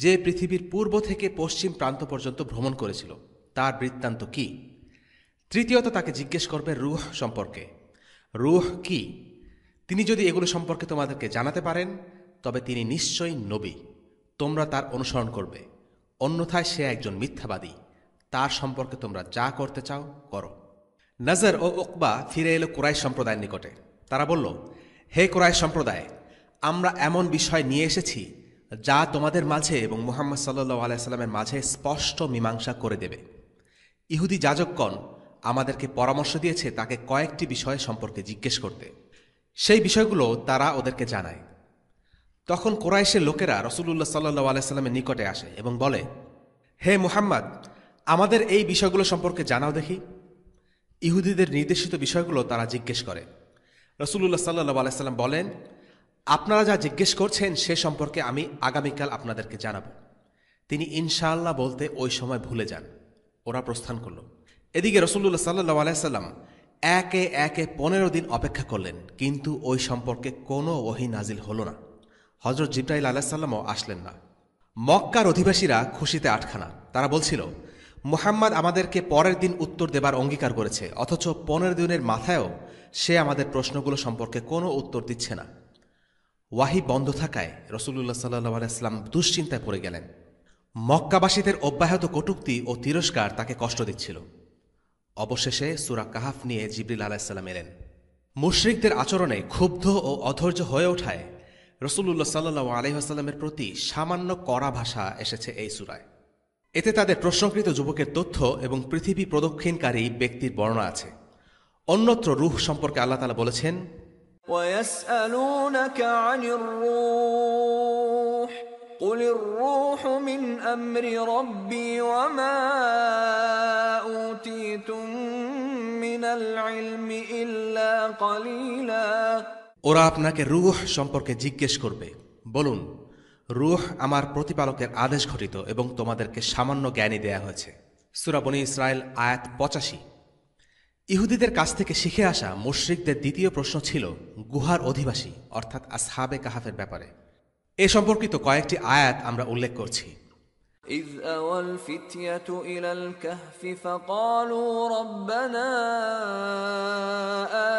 যে পৃথিবীর পূর্ব থেকে পশ্চিম প্রান্ত পর্যন্ত ভ্রমণ করেছিল, তার বৃত্তান্ত কি। তৃতীয়ত, তাকে জিজ্ঞেস করবে রূহ সম্পর্কে। রূহ কি? তিনি যদি এগুলো সম্পর্কে তোমাদেরকে জানাতে পারেন তবে তিনি নিশ্চয়ই নবী, তোমরা তার অনুসরণ করবে, অন্যথায় সে একজন মিথ্যাবাদী, তার সম্পর্কে তোমরা যা করতে চাও করো। নজর ও উকবা ফিরে এলো কুরাইশ সম্প্রদায়ের নিকটে। তারা বলল, হে কুরাইশ সম্প্রদায়, আমরা এমন বিষয় নিয়ে এসেছি যা তোমাদের মাঝে এবং মুহাম্মদ সাল্লাল্লাহু আলাইহি সাল্লামের মাঝে স্পষ্ট মীমাংসা করে দেবে। ইহুদি যাজকগণ আমাদেরকে পরামর্শ দিয়েছে তাকে কয়েকটি বিষয় সম্পর্কে জিজ্ঞেস করতে। সেই বিষয়গুলো তারা ওদেরকে জানায়। তখন কুরাইশের লোকেরা রাসূলুল্লাহ সাল্লাল্লাহু আলাইহি সাল্লামের নিকটে আসে এবং বলে, হে মুহাম্মদ, আমাদের এই বিষয়গুলো সম্পর্কে জানাও দেখি। ইহুদিদের নির্দেশিত বিষয়গুলো তারা জিজ্ঞেস করে। রাসূলুল্লাহ সাল্লাল্লাহু আলাইহি সাল্লাম বলেন, আপনারা যা জিজ্ঞেস করছেন সে সম্পর্কে আমি আগামীকাল আপনাদেরকে জানাব। তিনি ইনশাআল্লাহ বলতে ওই সময় ভুলে যান। ওরা প্রস্থান করল। এদিকে রাসূলুল্লাহ সাল্লাল্লাহু আলাইহি সাল্লাম একে একে 15 দিন অপেক্ষা করলেন, কিন্তু ওই সম্পর্কে কোনো ওহী নাজিল হল না। হযরত জিবরাইল আলাইহিস সালামও আসলেন না। মক্কার অধিবাসীরা খুশিতে আটখানা। তারা বলছিল, মুহাম্মদ আমাদেরকে পরের দিন উত্তর দেবার অঙ্গীকার করেছে, অথচ 15 দিনের মাথায়ও সে আমাদের প্রশ্নগুলো সম্পর্কে কোনো উত্তর দিচ্ছে না। ওয়াহি বন্ধ থাকায় রাসূলুল্লাহ সাল্লাল্লাহু আলাইহি সাল্লাম দুশ্চিন্তায় পড়ে গেলেন। মক্কাবাসীদের অব্যাহত কটূক্তি ও তিরস্কার তাকে কষ্ট দিচ্ছিল। অবশেষে সূরা কাহাফ নিয়ে জিবরিল আলাইহিস সালাম এলেন। মুশরিকদের আচরণে ক্ষুব্ধ ও অধৈর্য হয়ে ওঠায় রাসূলুল্লাহ সাল্লাল্লাহু আলাইহি ওয়াসাল্লামের প্রতি সামান্য কড়া ভাষা এসেছে এই সূরায়। এতে তাদের প্রশ্নকৃত যুবকের তথ্য এবং পৃথিবী প্রদক্ষিণকারী ব্যক্তির বর্ণনা আছে। অন্যত্র রূহ সম্পর্কে আল্লাহ তাআলা বলেছেন, وَيَسْأَلُونَكَ عَنِ الرُّوحِ قُلِ الرُّوحُ مِنْ أَمْرِ رَبِّي وَمَا أُوتِيتُم مِّنَ الْعِلْمِ إِلَّا قَلِيلًا। ওরা আপনাকে রূহ সম্পর্কে জিজ্ঞেস করবে, বলুন, রূহ আমার প্রতিপালকের আদেশ ঘটিত এবং তোমাদেরকে সামান্য জ্ঞানই দেয়া হয়েছে। সূরা বনী ইসরাঈল আয়াত 85। ইহুদিদের কাছ থেকে শিখে আসা মুশরিকদের দ্বিতীয় প্রশ্ন ছিল গুহার অধিবাসী অর্থাৎ আসহাবে কাহাফের ব্যাপারে। এ সম্পর্কিত কয়েকটি আয়াত আমরা উল্লেখ করছি। إذ أوى الفتية إلى الكهف فقالوا ربنا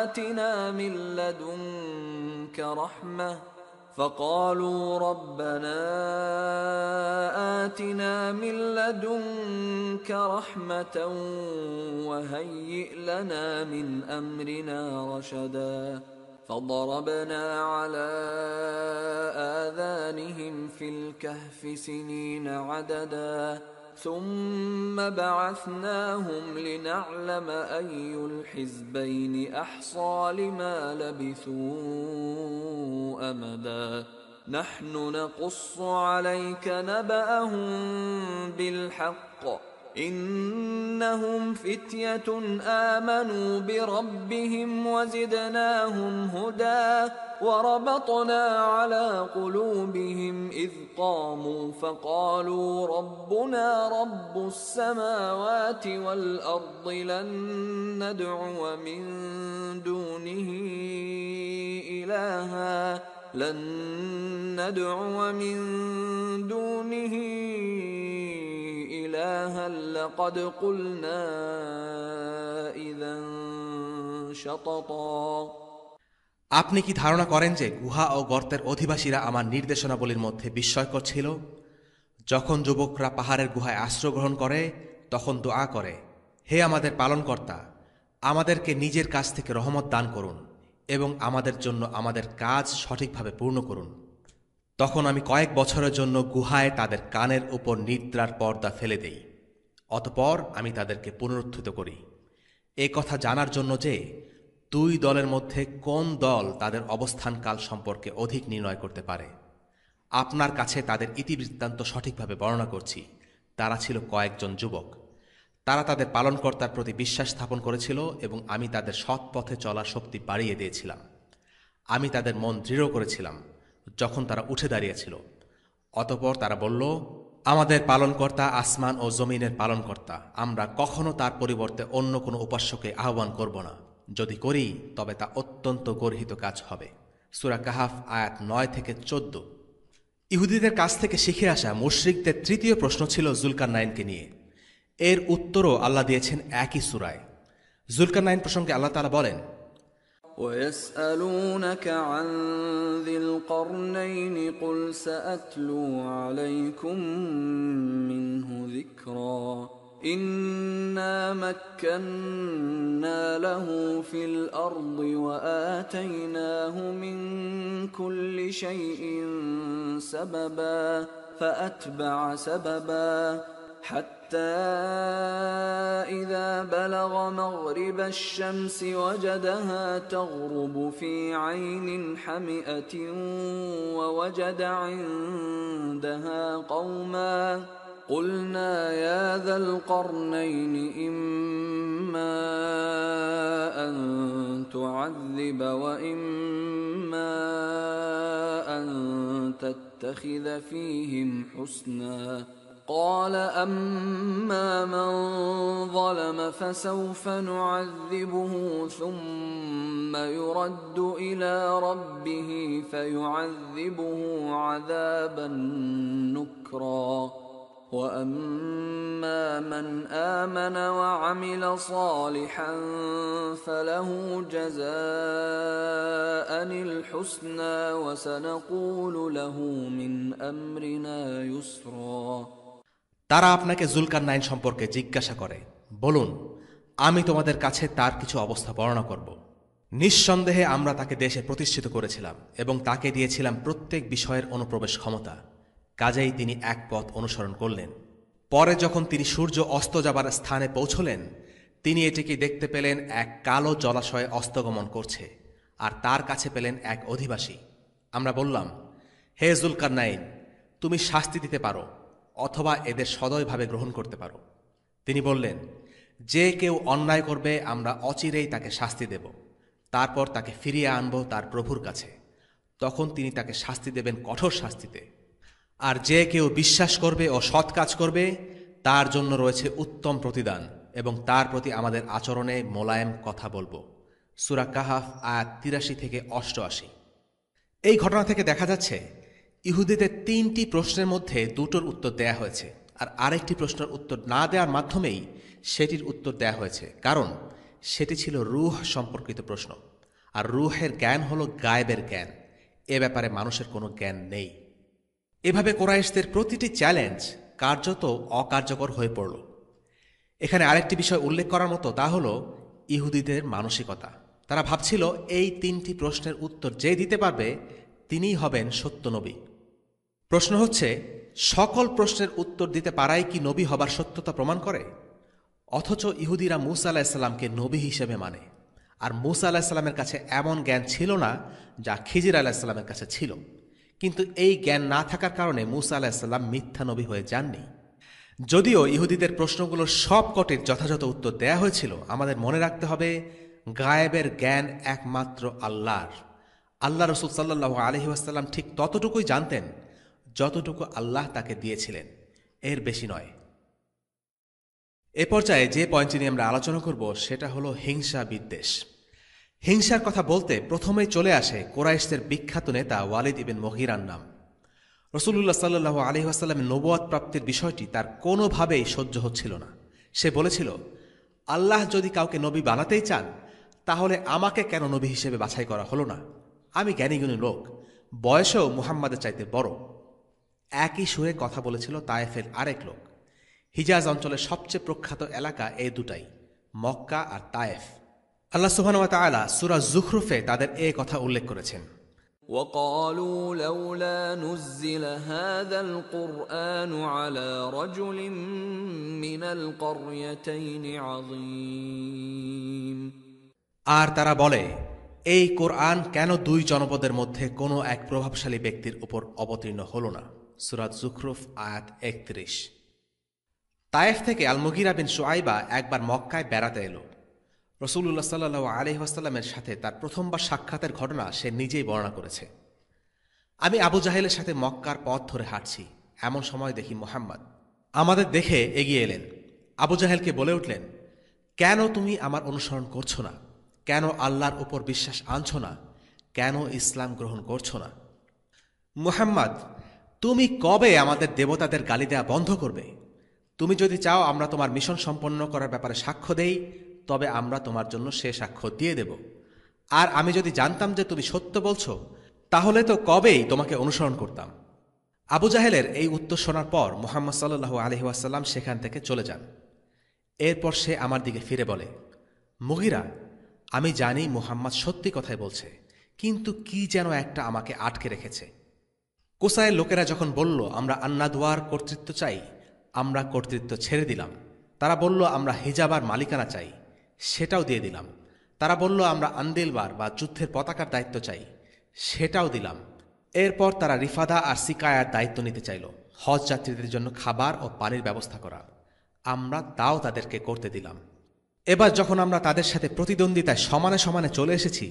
آتنا من لدنك رحمة آتنا من لدنك رحمة وهيئ لنا من أمرنا رشدا فضربنا على آذانهم في الكهف سنين عددا ثم بعثناهم لنعلم أي الحزبين أحصى لما لبثوا أمدا نحن نقص عليك نبأهم بالحق إنهم فتية آمنوا بربهم وزدناهم هدى وربطنا على قلوبهم إذ قاموا فقالوا ربنا رب السماوات والأرض لن ندعو من دونه إلها لقد قلنا إذا شططا আপনি কি ধারণা করেন যে গুহা ও গর্তের অধিবাসীরা আমার নির্দেশনাবলীর মধ্যে বিস্ময়কর ছিল? যখন যুবকরা পাহাড়ের গুহায় আশ্রয় গ্রহণ করে তখন দোয়া করে, হে আমাদের পালনকর্তা, আমাদেরকে নিজের কাছ থেকে রহমত দান করুন এবং আমাদের জন্য আমাদের কাজ সঠিকভাবে পূর্ণ করুন। তখন আমি কয়েক বছরের জন্য গুহায় তাদের কানের উপর নিদ্রার পর্দা ফেলে দেই, অতঃপর আমি তাদেরকে পুনরুত্থিত করি, এ কথা জানার জন্য যে দুই দলের মধ্যে কোন দল তাদের অবস্থানকাল সম্পর্কে অধিক নির্ণয় করতে পারে। আপনার কাছে তাদের ইতিবৃত্তান্ত সঠিকভাবে বর্ণনা করছি। তারা ছিল কয়েকজন যুবক। তারা তাদের পালনকর্তার প্রতি বিশ্বাস স্থাপন করেছিল এবং আমি তাদের সৎ পথে চলার শক্তি বাড়িয়ে দিয়েছিলাম। আমি তাদের মন দৃঢ় করেছিলাম যখন তারা উঠে দাঁড়িয়েছিল। অতঃপর তারা বলল, আমাদের পালনকর্তা আসমান ও জমিনের পালনকর্তা, আমরা কখনো তার পরিবর্তে অন্য কোনো উপাস্যকে আহ্বান করব না। যদি করি তবে তা অত্যন্ত গর্হিত কাজ হবে। সূরা কাহাফ আয়াত 9 থেকে 14। ইহুদিদের কাছ থেকে শিখে আসা মুশরিকদের তৃতীয় প্রশ্ন ছিল যুলকারনাইনকে নিয়ে। এর উত্তরও আল্লাহ দিয়েছেন একই সূরায়। যুলকারনাইন প্রসঙ্গে আল্লাহ তাআলা বলেন, وَيَسْأَلُونَكَ عَنْ ذِي الْقَرْنَيْنِ قُلْ سَأَتْلُو عَلَيْكُمْ مِنْهُ ذِكْرًا إِنَّا مَكَّنَّا لَهُ فِي الْأَرْضِ وَآتَيْنَاهُ مِنْ كُلِّ شَيْءٍ سَبَبًا فَأَتْبَعَ سَبَبًا حتى إذا بلغ مغرب الشمس وجدها تغرب في عين حمئة ووجد عندها قوما قلنا يا ذا القرنين إما أن تعذب وإما أن تتخذ فيهم حسنا قال أما من ظلم فسوف نعذبه ثم يرد إلى ربه فيعذبه عذابا نكرا وأما من آمن وعمل صالحا فله جزاء الحسنى وسنقول له من أمرنا يسرا তারা আপনাকে যুলকারনাইন সম্পর্কে জিজ্ঞাসা করে, বলুন, আমি তোমাদের কাছে তার কিছু অবস্থা বর্ণনা করব। নিঃসন্দেহে আমরা তাকে দেশে প্রতিষ্ঠিত করেছিলাম এবং তাকে দিয়েছিলাম প্রত্যেক বিষয়ের অনুপ্রবেশ ক্ষমতা। কাজেই তিনি এক পথ অনুসরণ করলেন। পরে যখন তিনি সূর্য অস্ত যাবার স্থানে পৌঁছলেন, তিনি এটিকে দেখতে পেলেন এক কালো জলাশয়ে অস্তগমন করছে, আর তার কাছে পেলেন এক অধিবাসী। আমরা বললাম, হে যুলকারনাইন, তুমি শাস্তি দিতে পারো অথবা এদের সদয়ভাবে গ্রহণ করতে পারো। তিনি বললেন, যে কেউ অন্যায় করবে আমরা অচিরেই তাকে শাস্তি দেব, তারপর তাকে ফিরিয়ে আনব তার প্রভুর কাছে। তখন তিনি তাকে শাস্তি দেবেন কঠোর শাস্তিতে। আর যে কেউ বিশ্বাস করবে ও সৎ কাজ করবে তার জন্য রয়েছে উত্তম প্রতিদান এবং তার প্রতি আমাদের আচরণে মোলায়েম কথা বলবো। সূরা কাহাফ আয়াত 83 থেকে 88। এই ঘটনা থেকে দেখা যাচ্ছে ইহুদিদের 3টি প্রশ্নের মধ্যে 2টোর উত্তর দেয়া হয়েছে, আর আরেকটি প্রশ্নের উত্তর না দেওয়ার মাধ্যমেই সেটির উত্তর দেয়া হয়েছে, কারণ সেটি ছিল রূহ সম্পর্কিত প্রশ্ন। আর রূহের জ্ঞান হল গায়েবের জ্ঞান, এ ব্যাপারে মানুষের কোনো জ্ঞান নেই। এভাবে কুরাইশদের প্রতিটি চ্যালেঞ্জ কার্যত অকার্যকর হয়ে পড়ল। এখানে আরেকটি বিষয় উল্লেখ করার মতো, তা হল ইহুদিদের মানসিকতা। তারা ভাবছিল এই 3টি প্রশ্নের উত্তর যে দিতে পারবে তিনিই হবেন সত্য নবী। প্রশ্ন হচ্ছে, সকল প্রশ্নের উত্তর দিতে পারাই কি নবী হবার সত্যতা প্রমাণ করে? অথচ ইহুদিরা মূসা আলাহিসাল্লামকে নবী হিসেবে মানে, আর মূসা আলাহিসাল্লামের কাছে এমন জ্ঞান ছিল না যা খিজির আলাহিসাল্লামের কাছে ছিল। কিন্তু এই জ্ঞান না থাকার কারণে মূসা আলাহিসাল্লাম মিথ্যা নবী হয়ে যাননি। যদিও ইহুদিদের প্রশ্নগুলোর সব কটির যথাযথ উত্তর দেয়া হয়েছিল, আমাদের মনে রাখতে হবে গায়েবের জ্ঞান একমাত্র আল্লাহর। আল্লাহ রসুল সাল্লাল্লাহু আলাইহি ওয়াসাল্লাম ঠিক ততটুকুই জানতেন যতটুকু আল্লাহ তাকে দিয়েছিলেন, এর বেশি নয়। এ পর্যায়ে যে পয়েন্টটি নিয়ে আমরা আলোচনা করব সেটা হলো হিংসা বিদ্বেষ। হিংসার কথা বলতে প্রথমেই চলে আসে কুরাইশদের বিখ্যাত নেতা ওয়ালিদ ইবিন মুগীরার নাম। রাসূলুল্লাহ সাল্লাল্লাহু আলাইহি ওয়াসাল্লামের নবুয়ত প্রাপ্তির বিষয়টি তার কোনোভাবেই সহ্য হচ্ছিল না। সে বলেছিল, আল্লাহ যদি কাউকে নবী বানাতেই চান তাহলে আমাকে কেন নবী হিসেবে বাছাই করা হলো না? আমি জ্ঞানীগুণী লোক, বয়সেও মুহাম্মাদের চাইতে বড়। একই সুরে কথা বলেছিল তায়েফের আরেক লোক। হিজাজ অঞ্চলের সবচেয়ে প্রখ্যাত এলাকা এই দুটাই, মক্কা আর তায়েফ। আল্লাহ সুবহানাহু ওয়া তাআলা সূরা যুখরুফে তাদের এই কথা উল্লেখ করেছেন। وقالوا لولا نزل هذا القرآن على رجل من القريتين عظيم। আর তারা বলে, এই কোরআন কেন 2 জনপদের মধ্যে কোনো এক প্রভাবশালী ব্যক্তির উপর অবতীর্ণ হলো না? সূরা যুখরুফ আয়াত 31। তায়েফ থেকে আল মুগীরা বিন শুআইবা একবার মক্কায় বেড়াতে এলো। রাসূলুল্লাহ সাল্লাল্লাহু আলাইহি ওয়াসাল্লামের সাথে তার প্রথমবার সাক্ষাতের ঘটনা সে নিজেই বর্ণনা করেছে। আমি আবু জাহেলের সাথে মক্কার পথ ধরে হাঁটছি, এমন সময় দেখি মুহাম্মদ আমাদের দেখে এগিয়ে এলেন। আবু জাহেলকে বলে উঠলেন, কেন তুমি আমার অনুসরণ করছো না? কেন আল্লাহর উপর বিশ্বাস আনছো না? কেন ইসলাম গ্রহণ করছো না? মুহাম্মদ, তুমি কবে আমাদের দেবতাদের গালি দেয়া বন্ধ করবে? তুমি যদি চাও আমরা তোমার মিশন সম্পন্ন করার ব্যাপারে সাক্ষ্য দেই, তবে আমরা তোমার জন্য সে সাক্ষ্য দিয়ে দেব। আর আমি যদি জানতাম যে তুমি সত্য বলছো, তাহলে তো কবেই তোমাকে অনুসরণ করতাম। আবু জাহেলের এই উত্তর শোনার পর মুহাম্মদ সাল্লাল্লাহু আলাইহি ওয়াসাল্লাম সেখান থেকে চলে যান। এরপর সে আমার দিকে ফিরে বলে, মুগীরা, আমি জানি মুহাম্মদ সত্যি কথাই বলছে, কিন্তু কি যেন একটা আমাকে আটকে রেখেছে। কুসাইয়ের লোকেরা যখন বলল আমরা আন্নাদওয়ার কর্তৃত্ব চাই, আমরা কর্তৃত্ব ছেড়ে দিলাম। তারা বলল আমরা হিজাবার মালিকানা চাই, সেটাও দিয়ে দিলাম। তারা বলল আমরা আন্দিলবার বা যুদ্ধের পতাকার দায়িত্ব চাই, সেটাও দিলাম। এরপর তারা রিফাদা আর সিকায়ার দায়িত্ব নিতে চাইল, হজ যাত্রীদের জন্য খাবার ও পানির ব্যবস্থা করা। আমরা তাও তাদেরকে করতে দিলাম। এবার যখন আমরা তাদের সাথে প্রতিদ্বন্দ্বিতায় সমানে সমানে চলে এসেছি,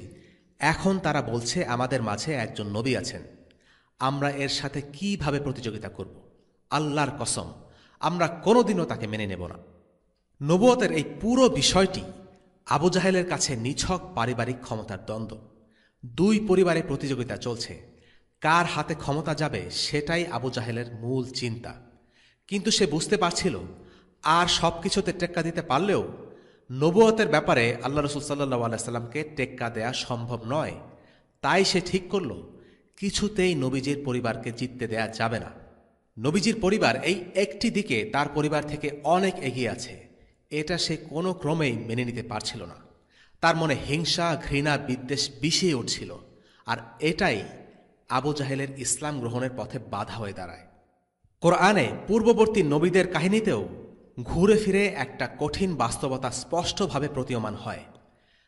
এখন তারা বলছে আমাদের মাঝে একজন নবী আছেন, আমরা এর সাথে কিভাবে প্রতিযোগিতা করব? আল্লাহর কসম, আমরা কোনোদিনও তাকে মেনে নেব না। নবুয়তের এই পুরো বিষয়টি আবু জাহেলের কাছে নিছক পারিবারিক ক্ষমতার দ্বন্দ্ব। 2 পরিবারে প্রতিযোগিতা চলছে, কার হাতে ক্ষমতা যাবে সেটাই আবু জাহেলের মূল চিন্তা। কিন্তু সে বুঝতে পারছিল আর সবকিছুতে টেক্কা দিতে পারলেও নবুয়তের ব্যাপারে আল্লাহ রাসূল সাল্লাল্লাহু আলাইহি সাল্লামকে টেক্কা দেয়া সম্ভব নয়। তাই সে ঠিক করল কিছুতেই নবীজির পরিবারকে জিততে দেয়া যাবে না। নবীজির পরিবার এই একটি দিকে তার পরিবার থেকে অনেক এগিয়ে আছে, এটা সে কোনো ক্রমেই মেনে নিতে পারছিল না। তার মনে হিংসা, ঘৃণা, বিদ্বেষ বিষিয়ে উঠছিল, আর এটাই আবু জাহেলের ইসলাম গ্রহণের পথে বাধা হয়ে দাঁড়ায়। কোরআনে পূর্ববর্তী নবীদের কাহিনীতেও ঘুরে ফিরে একটা কঠিন বাস্তবতা স্পষ্টভাবে প্রতীয়মান হয়।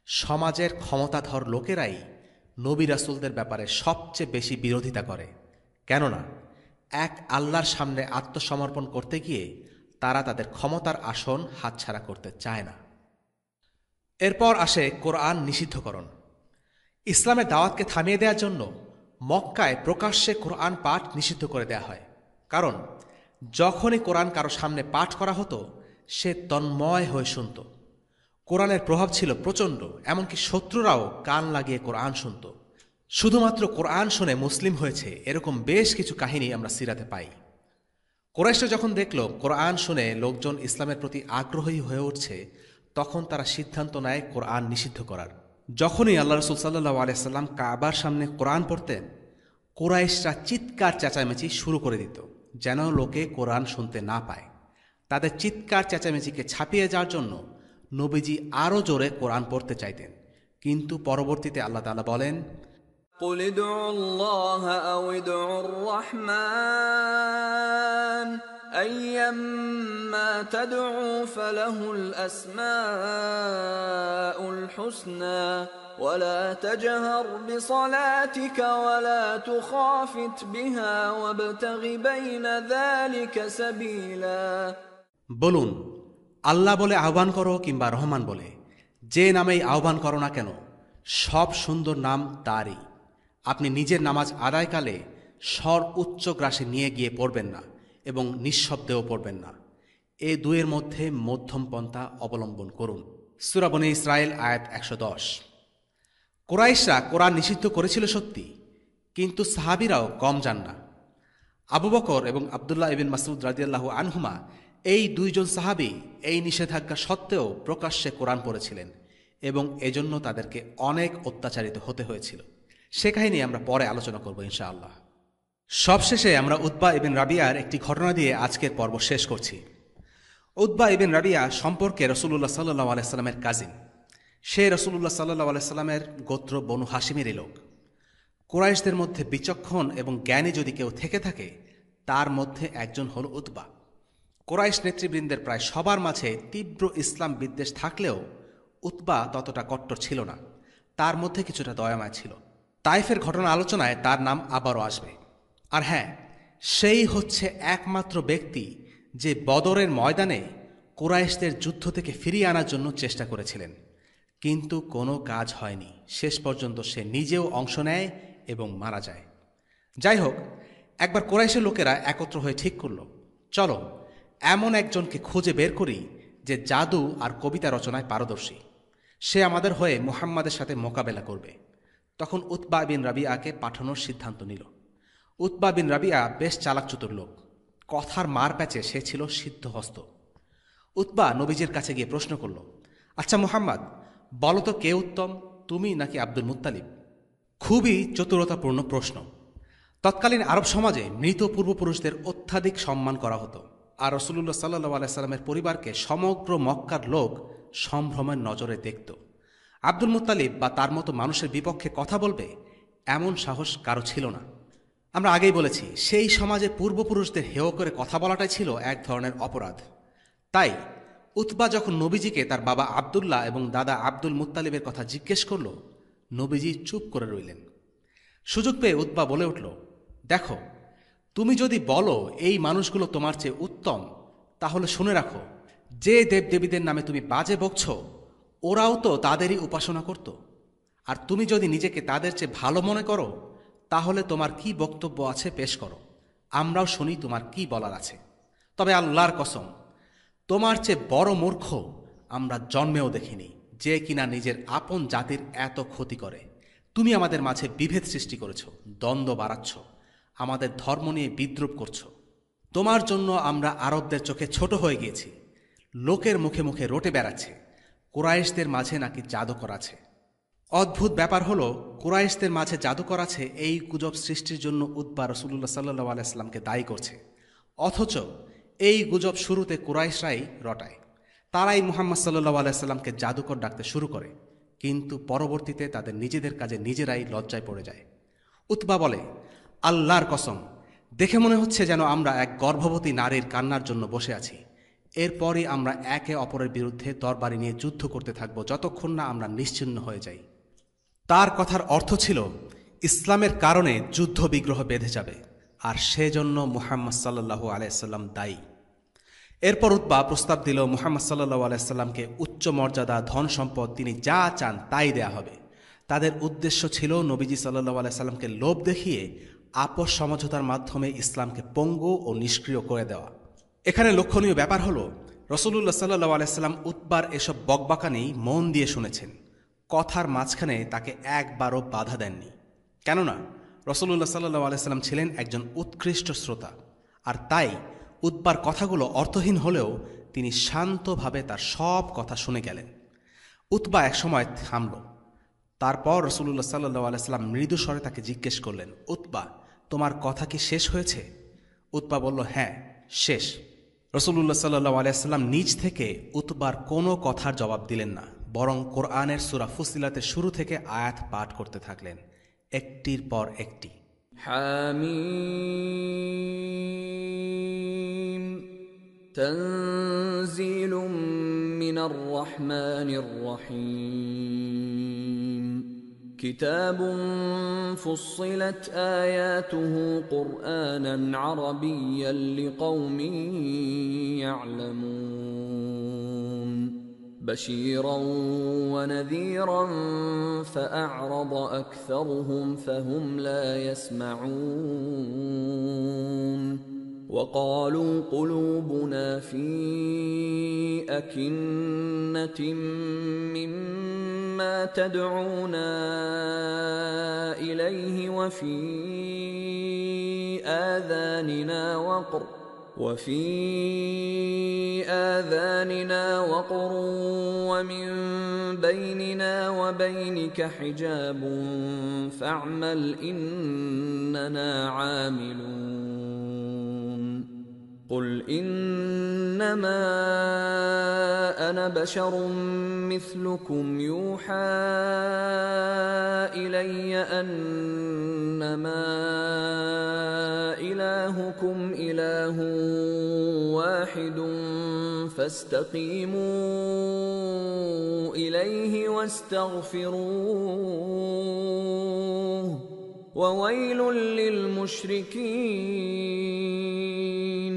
সমাজের ক্ষমতাধর লোকেরাই নবী রাসূলদের ব্যাপারে সবচেয়ে বেশি বিরোধিতা করে, কেননা এক আল্লাহর সামনে আত্মসমর্পণ করতে গিয়ে তারা তাদের ক্ষমতার আসন হাতছাড়া করতে চায় না। এরপর আসে কোরআন নিষিদ্ধকরণ। ইসলামের দাওয়াতকে থামিয়ে দেওয়ার জন্য মক্কায় প্রকাশ্যে কোরআন পাঠ নিষিদ্ধ করে দেয়া হয়। কারণ যখনই কোরআন কারো সামনে পাঠ করা হতো, সে তন্ময় হয়ে শুনত। কোরআনের প্রভাব ছিল প্রচণ্ড, এমনকি শত্রুরাও কান লাগিয়ে কোরআন শুনত। শুধুমাত্র কোরআন শুনে মুসলিম হয়েছে এরকম বেশ কিছু কাহিনী আমরা সিরাতে পাই। কুরাইশরা যখন দেখল কোরআন শুনে লোকজন ইসলামের প্রতি আগ্রহী হয়ে উঠছে, তখন তারা সিদ্ধান্ত নেয় কোরআন নিষিদ্ধ করার। যখনই আল্লাহ রাসূল সাল্লাল্লাহু আলাইহি সাল্লাম কাবার সামনে কোরআন পড়তেন, কুরাইশরা চিৎকার চেঁচামেচি শুরু করে দিত, যেন লোকে কোরআন শুনতে না পায়। তাদের চিৎকার চেঁচামেচিকে ছাপিয়ে যাওয়ার জন্য নবীজি আরও জোরে কোরআন পড়তে চাইতেন, কিন্তু পরবর্তীতে আল্লাহ তাআলা বলেন, قل ادعوا الله أو ادعوا الرحمن أيما تدعوا فله الأسماء الحسنى ولا تجهر بصلاتك ولا تخافت بها وابتغ بين ذلك سبيلا। বলুন, আল্লাহ বলে আহ্বান করো কিংবা রহমান বলে, যে নামেই আহ্বান করো না কেন, সব সুন্দর নাম তারই। আপনি নিজের নামাজ আদায়কালে স্বর উচ্চ গ্রাসে নিয়ে গিয়ে পড়বেন না এবং নিঃশব্দেও পড়বেন না। এ দুয়ের মধ্যে মধ্যম পন্থা অবলম্বন করুন। সূরা বনী ইসরাঈল আয়াত 110। কুরাইশরা কোরআন নিষিদ্ধ করেছিল সত্যি, কিন্তু সাহাবীরাও কম যান না। আবু বকর এবং আব্দুল্লাহ ইবনে মাসউদ রাদিয়াল্লাহু আনহুমা, এই দুইজন সাহাবী এই নিষেধাজ্ঞা সত্ত্বেও প্রকাশ্যে কোরআন পড়েছিলেন এবং এজন্য তাদেরকে অনেক অত্যাচারিত হতে হয়েছিল। সে কাহিনী আমরা পরে আলোচনা করব ইনশাআল্লাহ। সবশেষে আমরা উতবা ইবনে রাবিয়ার একটি ঘটনা দিয়ে আজকের পর্ব শেষ করছি। উতবা ইবনে রাবিয়া সম্পর্কে রাসূলুল্লাহ সাল্লাল্লাহু আলাইহি সাল্লামের কাজিন। সে রাসূলুল্লাহ সাল্লাল্লাহু আলাইহি সাল্লামের গোত্র বনু হাশিমেরই লোক। কুরাইশদের মধ্যে বিচক্ষণ এবং জ্ঞানী যদি কেউ থেকে থাকে, তার মধ্যে একজন হল উতবা। কুরাইশ নেতৃবৃন্দের প্রায় সবার মাঝে তীব্র ইসলাম বিদ্বেষ থাকলেও উতবা ততটা কট্টর ছিল না, তার মধ্যে কিছুটা দয়াময় ছিল। তাইফের ঘটনা আলোচনায় তার নাম আবারও আসবে। আর হ্যাঁ, সেই হচ্ছে একমাত্র ব্যক্তি যে বদরের ময়দানে কুরাইশদের যুদ্ধ থেকে ফিরিয়ে আনার জন্য চেষ্টা করেছিলেন, কিন্তু কোনো কাজ হয়নি। শেষ পর্যন্ত সে নিজেও অংশ নেয় এবং মারা যায়। যাই হোক, একবার কুরাইশের লোকেরা একত্র হয়ে ঠিক করল, চলো এমন একজনকে খুঁজে বের করি যে জাদু আর কবিতা রচনায় পারদর্শী। সে আমাদের হয়ে মুহাম্মাদের সাথে মোকাবেলা করবে। তখন উতবা বিন রাবিয়াকে পাঠানোর সিদ্ধান্ত নিল। উতবা বিন রাবিয়া বেশ চালাকচতুর লোক। কথার মার প্যাচে সে ছিল সিদ্ধহস্ত। উতবা নবীজির কাছে গিয়ে প্রশ্ন করল, আচ্ছা মুহাম্মদ, বলো তো কে উত্তম, তুমি নাকি আব্দুল মুত্তালিব? খুবই চতুরতাপূর্ণ প্রশ্ন। তৎকালীন আরব সমাজে মৃত পূর্বপুরুষদের অত্যাধিক সম্মান করা হতো, আর রাসূলুল্লাহ সাল্লাল্লাহু আলাইহি সাল্লামের পরিবারকে সমগ্র মক্কার লোক সম্ভ্রমের নজরে দেখত। আব্দুল মুত্তালিব বা তার মতো মানুষের বিপক্ষে কথা বলবে এমন সাহস কারো ছিল না। আমরা আগেই বলেছি, সেই সমাজে পূর্বপুরুষদের হেয় করে কথা বলাটাই ছিল এক ধরনের অপরাধ। তাই উতবা যখন নবীজিকে তার বাবা আব্দুল্লাহ এবং দাদা আব্দুল মুত্তালিবের কথা জিজ্ঞেস করল, নবীজি চুপ করে রইলেন। সুযোগ পেয়ে উতবা বলে উঠল, দেখো, তুমি যদি বলো এই মানুষগুলো তোমার চেয়ে উত্তম, তাহলে শুনে রাখো, যে দেবদেবীদের নামে তুমি বাজে বকছ, ওরাও তো তাদেরই উপাসনা করত। আর তুমি যদি নিজেকে তাদের চেয়ে ভালো মনে করো, তাহলে তোমার কি বক্তব্য আছে পেশ করো, আমরাও শুনি তোমার কি বলার আছে। তবে আল্লাহর কসম, তোমার চেয়ে বড় মূর্খ আমরা জন্মেও দেখিনি, যে কিনা নিজের আপন জাতির এত ক্ষতি করে। তুমি আমাদের মাঝে বিভেদ সৃষ্টি করেছ, দ্বন্দ্ব বাড়াচ্ছ, আমাদের ধর্ম নিয়ে বিদ্রূপ করছ। তোমার জন্য আমরা আরবদের চোখে ছোট হয়ে গিয়েছি। লোকের মুখে মুখে রটে বেড়াচ্ছে কুরাইশদের মাঝে নাকি জাদুকর আছে। অদ্ভুত ব্যাপার হলো, কুরাইশদের মাঝে জাদুকর আছে এই গুজব সৃষ্টির জন্য উতবা রাসূলুল্লাহ সাল্লাল্লাহু আলাইহি সাল্লামকে দায়ী করছে। অথচ এই গুজব শুরুতে কুরাইশরাই রটায়। তারাই মুহাম্মদ সাল্লাল্লাহু আলাইহি সাল্লামকে জাদুকর ডাকতে শুরু করে, কিন্তু পরবর্তীতে তাদের নিজেদের কাজে নিজেরাই লজ্জায় পড়ে যায়। উতবা বলে, আল্লাহর কসম, দেখে মনে হচ্ছে যেন আমরা এক গর্ভবতী নারীর কান্নার জন্য বসে আছি। এরপরই আমরা একে অপরের বিরুদ্ধে তরবারি নিয়ে যুদ্ধ করতে থাকব, যতক্ষণ না আমরা নিশ্চিহ্ন হয়ে যাই। তার কথার অর্থ ছিল, ইসলামের কারণে যুদ্ধ বিগ্রহ বেঁধে যাবে, আর সেজন্য মুহাম্মদ সাল্লাল্লাহু আলাইহি সাল্লাম দায়ী। এরপর উতবা প্রস্তাব দিল, মুহাম্মদ সাল্লাল্লাহু আলাইহি সাল্লামকে উচ্চ মর্যাদা, ধন সম্পদ, তিনি যা চান তাই দেয়া হবে। তাদের উদ্দেশ্য ছিল নবীজি সাল্লাল্লাহু আলাইহি সাল্লামকে লোভ দেখিয়ে আপোষ সমঝোতার মাধ্যমে ইসলামকে পঙ্গু ও নিষ্ক্রিয় করে দেওয়া। এখানে লক্ষণীয় ব্যাপার হলো, রাসূলুল্লাহ সাল্লাল্লাহু আলাইহি সাল্লাম উতবার এসব বকবাকানি মন দিয়ে শুনেছেন। কথার মাঝখানে তাকে একবারও বাধা দেননি। কেননা রাসূলুল্লাহ সাল্লাল্লাহু আলাইহি সাল্লাম ছিলেন একজন উৎকৃষ্ট শ্রোতা, আর তাই উতবার কথাগুলো অর্থহীন হলেও তিনি শান্তভাবে তার সব কথা শুনে গেলেন। উতবা একসময় থামল। তারপর রাসূলুল্লাহ সাল্লাল্লাহু আলাইহি সাল্লাম মৃদু স্বরে তাকে জিজ্ঞেস করলেন, উতবা, তোমার কথা কি শেষ হয়েছে? উতবা বলল, হ্যাঁ, শেষ। রাসূলুল্লাহ সাল্লাল্লাহু আলাইহি ওয়াসাল্লাম নিজ থেকে উতবার কোনো কথার জবাব দিলেন না, বরং কোরআনের সূরা ফুসিলাতের শুরু থেকে আয়াত পাঠ করতে থাকলেন, একটির পর একটি। حاميم تنزيل من الرحمن الرحيم كتاب فصلت آياته قرآنا عربيا لقوم يعلمون بشيرا ونذيرا فأعرض أكثرهم فهم لا يسمعون وقالوا قلوبنا في أكنة مما تدعونا إليه وفي آذاننا وقر ومن بيننا وبينك حجاب فاعمل إننا عاملون قل إنما أنا بشر مثلكم يوحى إلي أنما إلهكم إله واحد فاستقيموا إليه واستغفروه وويل للمشركين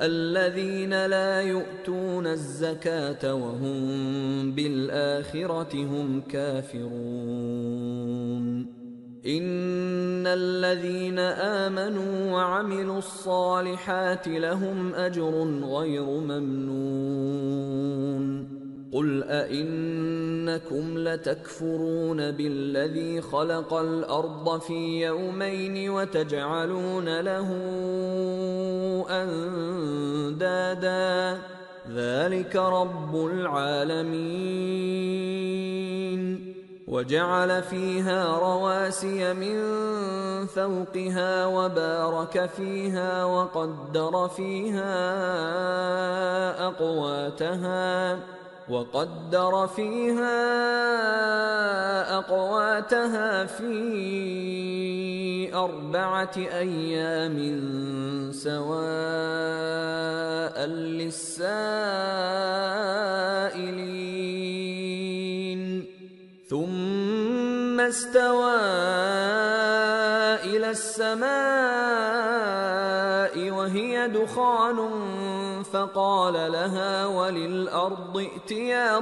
الذين لا يؤتون الزكاة وهم بالآخرة هم كافرون إن الذين آمنوا وعملوا الصالحات لهم أجر غير ممنون قل أئنكم لتكفرون بالذي خلق الأرض في يومين وتجعلون له أندادا ذلك رب العالمين وجعل فيها رواسي من فوقها وبارك فيها وقدر فيها أقواتها في 4 أيام سواء للسائلين ثم استوى إلى السماء وهي دخان فقال لها وللأرض ائتيا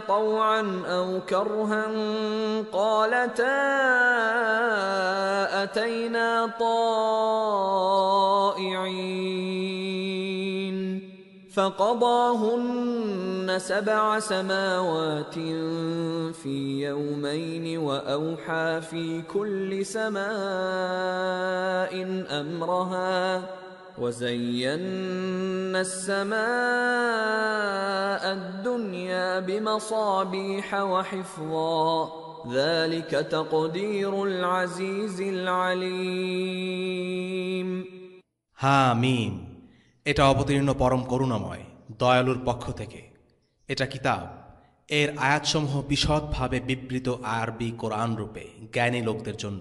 طوعا أو كرها قالتا أتينا طائعين فقضاهن 7 سماوات في يومين وأوحى في كل سماء أمرها وزينا السماء الدنيا بمصابيح وحفظا ذلك تقدير العزيز العليم হামিম, এটা অবতীর্ণ পরম করুণাময় দয়ালুর পক্ষ থেকে। এটা কিতাব, এর আয়াতসমূহ বিশদভাবে বিবৃত আরবি কোরআন রূপে জ্ঞানী লোকদের জন্য,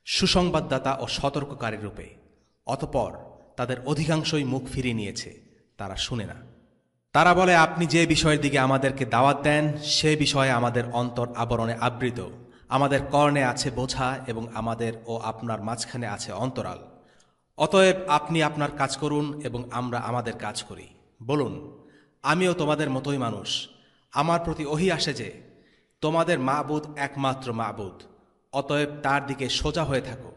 সুসংবাদদাতা ও সতর্ককারী রূপে। অতঃপর তাদের অধিকাংশই মুখ ফিরিয়ে নিয়েছে, তারা শুনে না। তারা বলে, আপনি যে বিষয়ের দিকে আমাদেরকে দাওয়াত দেন সে বিষয়ে আমাদের অন্তর আবরণে আবৃত, আমাদের কর্ণে আছে বোঝা এবং আমাদের ও আপনার মাঝখানে আছে অন্তরাল। অতএব আপনি আপনার কাজ করুন এবং আমরা আমাদের কাজ করি। বলুন, আমিও তোমাদের মতোই মানুষ। আমার প্রতি ওহী আসে যে তোমাদের মাবুদ একমাত্র মাবুদ, অতএব তার দিকে সোজা হয়ে থাকো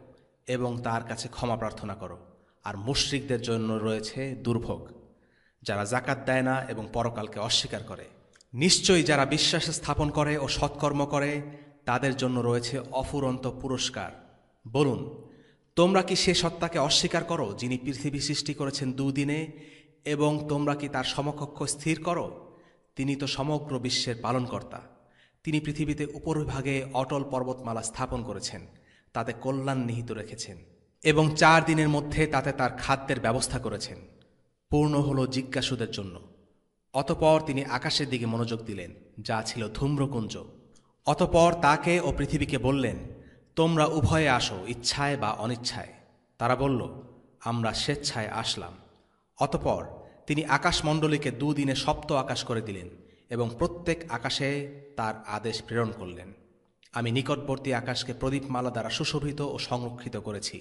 এবং তার কাছে ক্ষমা প্রার্থনা করো। আর মুশরিকদের জন্য রয়েছে দুর্ভোগ, যারা যাকাত দেয় না এবং পরকালকে অস্বীকার করে। নিশ্চয়ই যারা বিশ্বাস স্থাপন করে ও সৎকর্ম করে তাদের জন্য রয়েছে অফুরন্ত পুরস্কার। বলুন, তোমরা কি সে সত্তাকে অস্বীকার করো যিনি পৃথিবী সৃষ্টি করেছেন 2 দিনে, এবং তোমরা কি তার সমকক্ষ স্থির করো? তিনি তো সমগ্র বিশ্বের পালনকর্তা। তিনি পৃথিবীতে উপরিভাগে অটল পর্বতমালা স্থাপন করেছেন, তাতে কল্যাণ নিহিত রেখেছেন এবং 4 দিনের মধ্যে তাতে তার খাদ্যের ব্যবস্থা করেছেন। পূর্ণ হল জিজ্ঞাসুদের জন্য। অতপর তিনি আকাশের দিকে মনোযোগ দিলেন, যা ছিল ধূম্রকুঞ্জ। অতপর তাকে ও পৃথিবীকে বললেন, তোমরা উভয়ে আসো, ইচ্ছায় বা অনিচ্ছায়। তারা বলল, আমরা স্বেচ্ছায় আসলাম। অতপর তিনি আকাশমণ্ডলীকে 2 দিনে সপ্ত আকাশ করে দিলেন এবং প্রত্যেক আকাশে তার আদেশ প্রেরণ করলেন। আমি নিকটবর্তী আকাশকে প্রদীপমালা দ্বারা সুশোভিত ও সংরক্ষিত করেছি।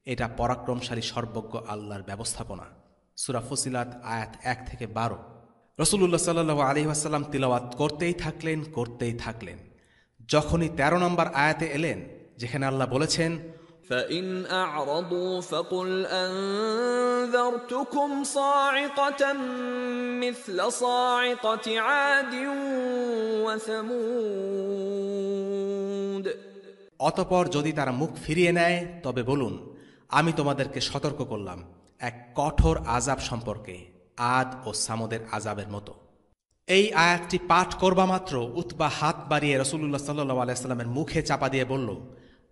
এটা পরাক্রমশালী সর্বজ্ঞ আল্লাহর ব্যবস্থাপনা। সূরা ফুসিলাত আয়াত 1 থেকে 12। রাসূলুল্লাহ সাল্লাল্লাহু আলাইহি ওয়াসাল্লাম তিলাওয়াত করতেই থাকলেন। যখনই 13 নম্বর আয়াতে এলেন, যেখানে আল্লাহ বলেছেন, فإن أعرضوا فقل أنذرتكم صاعقة مثل صاعقة عاد وثمود। অতপর যদি তারা মুখ ফিরিয়ে নেয় তবে বলুন, আমি তোমাদেরকে সতর্ক করলাম এক কঠোর আযাব সম্পর্কে, আদ ও সামুদের আযাবের মতো। এই আয়াতটি পাঠ করবা মাত্র উতবা হাত বাড়িয়ে রাসূলুল্লাহ সাল্লাল্লাহু আলাইহি ওয়াসাল্লামের মুখে চাপা দিয়ে বলল,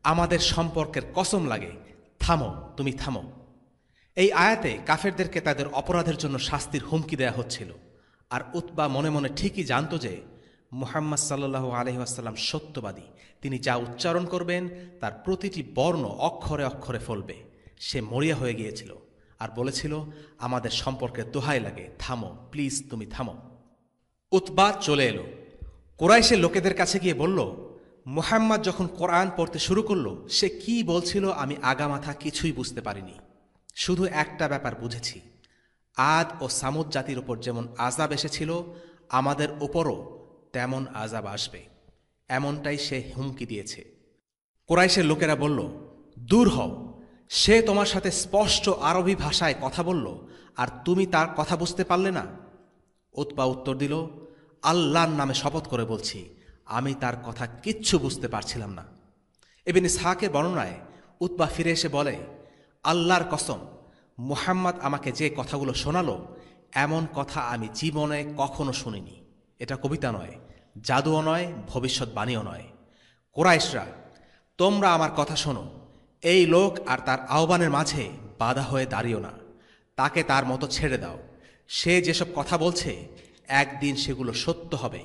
আমাদের সম্পর্কের কসম লাগে, থামো, তুমি থামো। এই আয়াতে কাফেরদেরকে তাদের অপরাধের জন্য শাস্তির হুমকি দেয়া হচ্ছিল। আর উতবা মনে মনে ঠিকই জানত যে মুহাম্মদ সাল্লাল্লাহু আলাইহি ওয়াসাল্লাম সত্যবাদী। তিনি যা উচ্চারণ করবেন তার প্রতিটি বর্ণ অক্ষরে অক্ষরে ফলবে। সে মরিয়া হয়ে গিয়েছিল আর বলেছিল, আমাদের সম্পর্কের দোহাই লাগে, থামো, প্লিজ তুমি থামো। উতবা চলে এলো, কুরাইশের লোকেদের কাছে গিয়ে বলল, মুহাম্মদ যখন কোরআন পড়তে শুরু করল, সে কি বলছিল আমি আগামাথা কিছুই বুঝতে পারিনি। শুধু একটা ব্যাপার বুঝেছি, আদ ও সামুদ জাতির উপর যেমন আযাব এসেছিল, আমাদের উপরও তেমন আযাব আসবে, এমনটাই সে হুমকি দিয়েছে। কুরাইশের লোকেরা বলল, দূর হও, সে তোমার সাথে স্পষ্ট আরবি ভাষায় কথা বলল আর তুমি তার কথা বুঝতে পারলে না। উতবা উত্তর দিল, আল্লাহর নামে শপথ করে বলছি, আমি তার কথা কিচ্ছু বুঝতে পারছিলাম না। ইবনে ইসহাকের বর্ণনায় উতবা ফিরে এসে বলে, আল্লাহর কসম, মুহাম্মদ আমাকে যে কথাগুলো শোনালো, এমন কথা আমি জীবনে কখনো শুনিনি। এটা কবিতা নয়, জাদুও নয়, ভবিষ্যৎবাণীও নয়। কুরাইশরা, তোমরা আমার কথা শোনো, এই লোক আর তার আহ্বানের মাঝে বাধা হয়ে দাঁড়িও না, তাকে তার মতো ছেড়ে দাও। সে যেসব কথা বলছে একদিন সেগুলো সত্য হবে।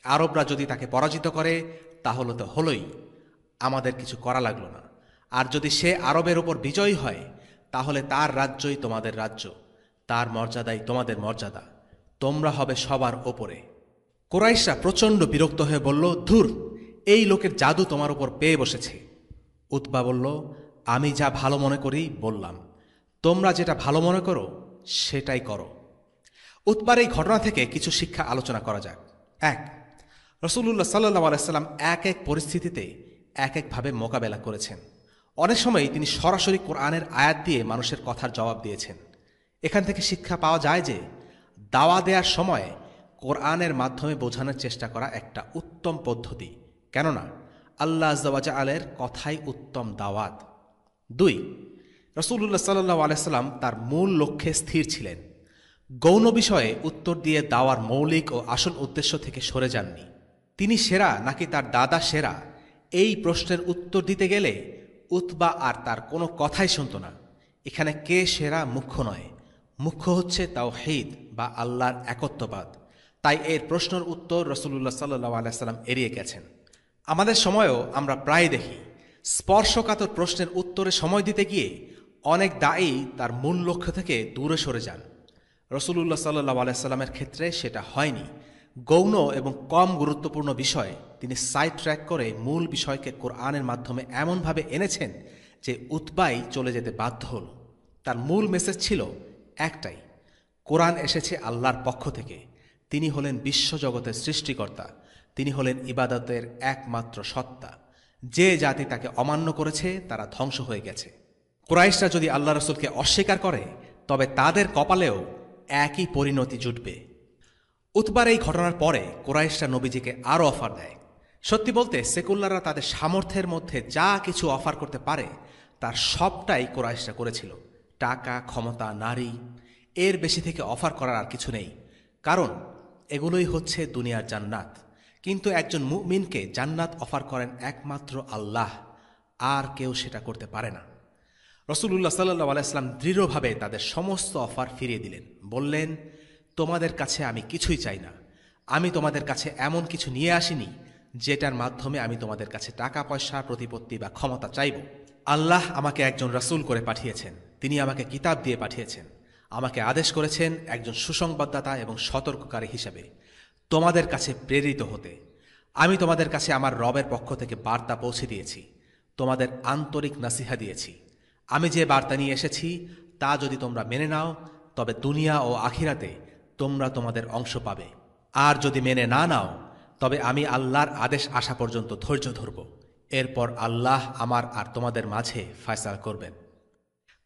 আরবরা যদি তাকে পরাজিত করে তাহলে তো হলোই, আমাদের কিছু করা লাগলো না। আর যদি সে আরবের ওপর বিজয়ী হয় তাহলে তার রাজ্যই তোমাদের রাজ্য, তার মর্যাদাই তোমাদের মর্যাদা, তোমরা হবে সবার ওপরে। কুরাইশরা প্রচণ্ড বিরক্ত হয়ে বলল, ধুর, এই লোকের জাদু তোমার উপর পেয়ে বসেছে। উতবা বলল, আমি যা ভালো মনে করি বললাম, তোমরা যেটা ভালো মনে করো সেটাই করো। উতবার এই ঘটনা থেকে কিছু শিক্ষা আলোচনা করা যাক। 1, রাসূলুল্লাহ সাল্লাল্লাহু আলাইহি ওয়াসাল্লাম এক এক পরিস্থিতিতে এক একভাবে মোকাবেলা করেছেন। অনেক সময় তিনি সরাসরি কোরআনের আয়াত দিয়ে মানুষের কথার জবাব দিয়েছেন। এখান থেকে শিক্ষা পাওয়া যায় যে দাওয়া দেওয়ার সময় কোরআনের মাধ্যমে বোঝানোর চেষ্টা করা একটা উত্তম পদ্ধতি, কেননা আল্লাহ আযজা ওয়া জালের কথাই উত্তম দাওয়াত। 2, রাসূলুল্লাহ সাল্লাল্লাহু আলাইহি ওয়াসাল্লাম তার মূল লক্ষ্যে স্থির ছিলেন। গৌণ বিষয়ে উত্তর দিয়ে দাওয়ার মৌলিক ও আসল উদ্দেশ্য থেকে সরে যাননি। তিনি সেরা নাকি তার দাদা সেরা, এই প্রশ্নের উত্তর দিতে গেলে উতবা আর তার কোনো কথাই শুনত না। এখানে কে সেরা মুখ্য নয়, মুখ্য হচ্ছে তাওহীদ বা আল্লাহর একত্ববাদ। তাই এর প্রশ্নের উত্তর রাসূলুল্লাহ সাল্লাল্লাহু আলাইহি ওয়াসাল্লাম এড়িয়ে গেছেন। আমাদের সময়েও আমরা প্রায় দেখি, স্পর্শকাতর প্রশ্নের উত্তরে সময় দিতে গিয়ে অনেক দায়ী তার মূল লক্ষ্য থেকে দূরে সরে যান। রাসূলুল্লাহ সাল্লাল্লাহু আলাইহি ওয়াসাল্লামের ক্ষেত্রে সেটা হয়নি। গৌণ এবং কম গুরুত্বপূর্ণ বিষয় তিনি সাইড ট্র্যাক করে মূল বিষয়কে কোরআনের মাধ্যমে এমনভাবে এনেছেন যে উতবাই চলে যেতে বাধ্য হল। তার মূল মেসেজ ছিল একটাই, কোরআন এসেছে আল্লাহর পক্ষ থেকে, তিনি হলেন বিশ্বজগতের সৃষ্টিকর্তা, তিনি হলেন ইবাদতের একমাত্র সত্তা। যে জাতি তাকে অমান্য করেছে তারা ধ্বংস হয়ে গেছে। কুরাইশরা যদি আল্লাহ রাসূলকে অস্বীকার করে তবে তাদের কপালেও একই পরিণতি জুটবে। উতবার এই ঘটনার পরে কুরাইশরা নবীজিকে আরও অফার দেয়। সত্যি বলতে সেকুলাররা তাদের সামর্থ্যের মধ্যে যা কিছু অফার করতে পারে তার সবটাই কুরাইশরা করেছিল। টাকা, ক্ষমতা, নারী, এর বেশি থেকে অফার করার আর কিছু নেই, কারণ এগুলোই হচ্ছে দুনিয়ার জান্নাত। কিন্তু একজন মুমিনকে জান্নাত অফার করেন একমাত্র আল্লাহ, আর কেউ সেটা করতে পারে না। রাসূলুল্লাহ সাল্লাল্লাহু আলাইহি ওয়াসাল্লাম দৃঢ়ভাবে তাদের সমস্ত অফার ফিরিয়ে দিলেন। বললেন, তোমাদের কাছে আমি কিছুই চাই না। আমি তোমাদের কাছে এমন কিছু নিয়ে আসিনি যেটার মাধ্যমে আমি তোমাদের কাছে টাকা পয়সা, প্রতিপত্তি বা ক্ষমতা চাইব। আল্লাহ আমাকে একজন রাসূল করে পাঠিয়েছেন। তিনি আমাকে কিতাব দিয়ে পাঠিয়েছেন। আমাকে আদেশ করেছেন একজন সুসংবাদদাতা এবং সতর্ককারী হিসেবে তোমাদের কাছে প্রেরিত হতে। আমি তোমাদের কাছে আমার রবের পক্ষ থেকে বার্তা পৌঁছে দিয়েছি, তোমাদের আন্তরিক নাসিহা দিয়েছি। আমি যে বার্তা নিয়ে এসেছি তা যদি তোমরা মেনে নাও, তবে দুনিয়া ও আখিরাতে তোমরা তোমাদের অংশ পাবে। আর যদি মেনে না নাও, তবে আমি আল্লাহর আদেশ আসা পর্যন্ত ধৈর্য ধরব। এরপর আল্লাহ আমার আর তোমাদের মাঝে ফয়সালা করবেন।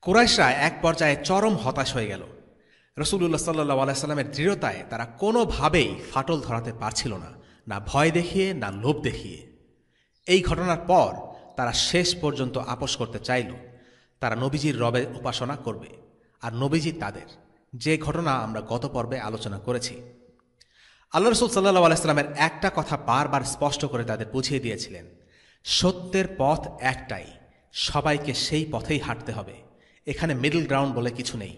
কুরাইশরা এক পর্যায়ে চরম হতাশ হয়ে গেল। রাসূলুল্লাহ সাল্লাল্লাহু আলাইহি সাল্লামের দৃঢ়তায় তারা কোনোভাবেই ফাটল ধরাতে পারছিল না, না ভয় দেখিয়ে, না লোভ দেখিয়ে। এই ঘটনার পর তারা শেষ পর্যন্ত আপোস করতে চাইল। তারা নবীজির রবের উপাসনা করবে, আর নবীজি তাদের, যে ঘটনা আমরা গত পর্বে আলোচনা করেছি। আল্লাহ রাসূল সাল্লাল্লাহু আলাইহি সাল্লামের একটা কথা বারবার স্পষ্ট করে তাদের বুঝিয়ে দিয়েছিলেন, সত্যের পথ একটাই, সবাইকে সেই পথেই হাঁটতে হবে। এখানে মিডল গ্রাউন্ড বলে কিছু নেই।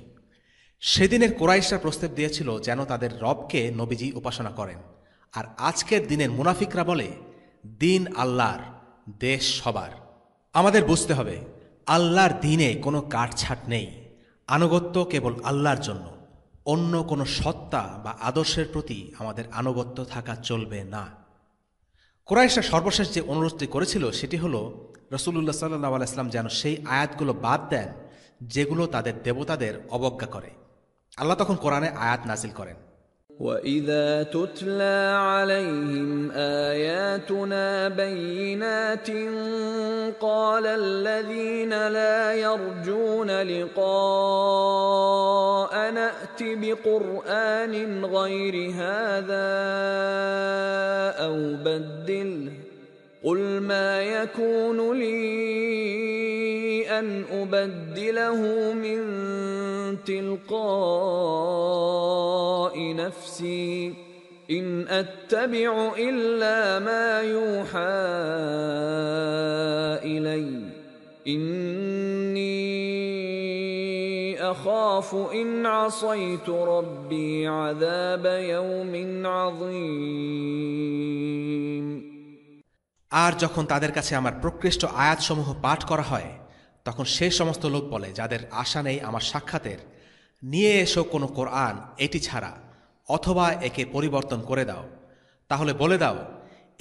সেদিনের কুরাইশরা প্রস্তাব দিয়েছিল যেন তাদের রবকে নবীজি উপাসনা করেন, আর আজকের দিনের মুনাফিকরা বলে দিন আল্লাহর, দেশ সবার। আমাদের বুঝতে হবে আল্লাহর দ্বীনে কোনো কাটছাট নেই। আনুগত্য কেবল আল্লাহর জন্য। অন্য কোনো সত্তা বা আদর্শের প্রতি আমাদের আনুগত্য থাকা চলবে না। কুরাইশরা সর্বশেষ যে অনুরোধটি করেছিল সেটি হল রাসূলুল্লাহ সাল্লাল্লাহু আলাইহি ওয়াসাল্লাম যেন সেই আয়াতগুলো বাদ দেন যেগুলো তাদের দেবতাদের অবজ্ঞা করে। আল্লাহ তখন কোরআনে আয়াত নাজিল করেন, وَإِذَا تُتْلَى عَلَيْهِمْ آيَاتُنَا بَيِّنَاتٍ قَالَ الَّذِينَ لَا يَرْجُونَ لِقَاءَنَا ائْتِ بِقُرْآنٍ غَيْرِ هَذَا أَوْ بَدِّلْهُ قُلْ مَا يَكُونُ لِي أَنْ أُبَدِّلَهُ مِنْ تِلْقَاءِ نَفْسِي إِنْ أَتَّبِعُ إِلَّا مَا يُوحَى إِلَيَّ إِنِّي أَخَافُ إِنْ عَصَيْتُ رَبِّي عَذَابَ يَوْمٍ عَظِيمٍ। আর যখন তাদের কাছে আমার প্রকৃষ্ট আয়াতসমূহ পাঠ করা হয়, তখন সে সমস্ত লোক বলে যাদের আশা নেই আমার সাক্ষাতের, নিয়ে এসো কোনো কোরআন এটি ছাড়া, অথবা একে পরিবর্তন করে দাও। তাহলে বলে দাও,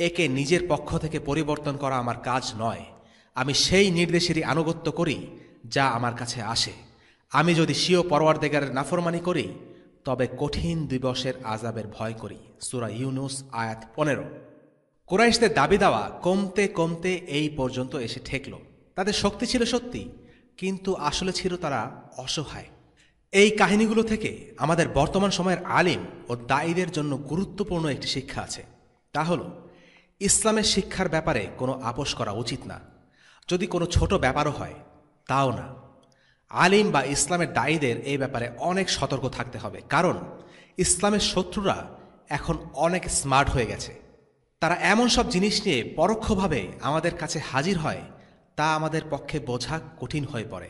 একে নিজের পক্ষ থেকে পরিবর্তন করা আমার কাজ নয়। আমি সেই নির্দেশেরই আনুগত্য করি যা আমার কাছে আসে। আমি যদি স্বীয় পরওয়ারদিগারের নাফরমানি করি, তবে কঠিন দিবসের আযাবের ভয় করি। সূরা ইউনুস আয়াত 15। কুরাইশদের দাবি দাওয়া কমতে কমতে এই পর্যন্ত এসে ঠেকল। তাদের শক্তি ছিল সত্যি, কিন্তু আসলে ছিল তারা অসহায়। এই কাহিনীগুলো থেকে আমাদের বর্তমান সময়ের আলিম ও দায়ীদের জন্য গুরুত্বপূর্ণ একটি শিক্ষা আছে। তা হল ইসলামের শিক্ষার ব্যাপারে কোনো আপোস করা উচিত না, যদি কোনো ছোট ব্যাপারও হয় তাও না। আলিম বা ইসলামের দায়ীদের এই ব্যাপারে অনেক সতর্ক থাকতে হবে, কারণ ইসলামের শত্রুরা এখন অনেক স্মার্ট হয়ে গেছে। তারা এমন সব জিনিস নিয়ে পরোক্ষভাবে আমাদের কাছে হাজির হয় তা আমাদের পক্ষে বোঝা কঠিন হয়ে পড়ে,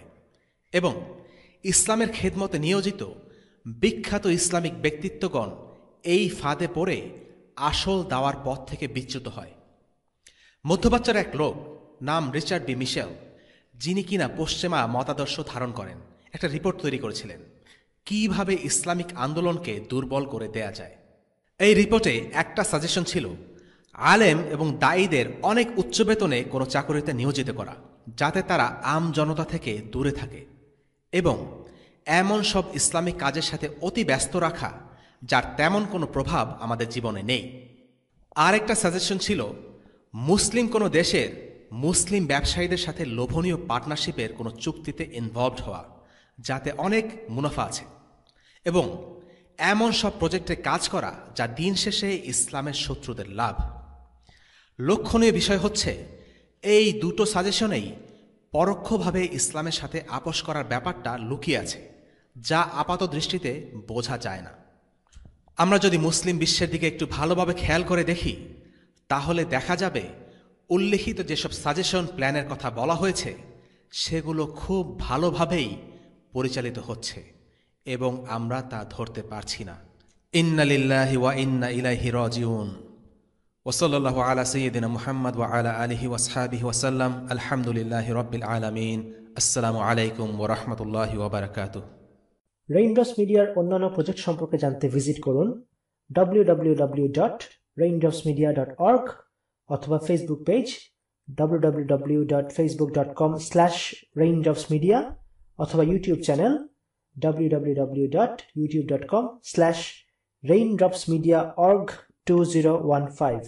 এবং ইসলামের খেদমতে নিয়োজিত বিখ্যাত ইসলামিক ব্যক্তিত্বগণ এই ফাঁদে পড়ে আসল দাওয়ার পথ থেকে বিচ্যুত হয়। মধ্যপ্রাচ্যের এক লোক নাম রিচার্ড বি মিশেল, যিনি কিনা পশ্চিমা মতাদর্শ ধারণ করেন, একটা রিপোর্ট তৈরি করেছিলেন কিভাবে ইসলামিক আন্দোলনকে দুর্বল করে দেয়া যায়। এই রিপোর্টে একটা সাজেশন ছিল আলেম এবং দায়ীদের অনেক উচ্চ বেতনে কোনো চাকরিতে নিয়োজিত করা, যাতে তারা আম জনতা থেকে দূরে থাকে, এবং এমন সব ইসলামিক কাজের সাথে অতি ব্যস্ত রাখা যার তেমন কোনো প্রভাব আমাদের জীবনে নেই। আর একটা সাজেশন ছিল মুসলিম কোনো দেশের মুসলিম ব্যবসায়ীদের সাথে লোভনীয় পার্টনারশিপের কোনো চুক্তিতে ইনভলভড হওয়া, যাতে অনেক মুনাফা আছে, এবং এমন সব প্রজেক্টে কাজ করা যা দিন শেষে ইসলামের শত্রুদের লাভ। লক্ষণীয় বিষয় হচ্ছে এই দুটো সাজেশনেই পরোক্ষভাবে ইসলামের সাথে আপোস করার ব্যাপারটা লুকিয়ে আছে, যা আপাত দৃষ্টিতে বোঝা যায় না। আমরা যদি মুসলিম বিশ্বের দিকে একটু ভালোভাবে খেয়াল করে দেখি, তাহলে দেখা যাবে উল্লেখিত যেসব সাজেশন প্ল্যানের কথা বলা হয়েছে সেগুলো খুব ভালোভাবেই পরিচালিত হচ্ছে এবং আমরা তা ধরতে পারছি না। ইন্না লিল্লাহি ওয়া ইন্না ইলাইহি রাজিউন। ওয়াসাল্লাল্লাহু আলা সাইয়্যিদিনা মুহাম্মদ ওয়া আলা আলিহি ওয়া আসহাবিহি ওয়া সাল্লাম। আলহামদুলিল্লাহি রাব্বিল আলামিন। আসসালামু আলাইকুম ওয়া রাহমাতুল্লাহি ওয়া বারাকাতুহু। রেইনড্রপস মিডিয়ার অন্যান্য প্রজেক্ট সম্পর্কে জানতে ভিজিট করুন www.raindropsmedia.org অথবা ফেসবুক পেজ www.facebook.com/raindropsmedia অথবা ইউটিউব চ্যানেল www.youtube.com/raindropsmediaorg2015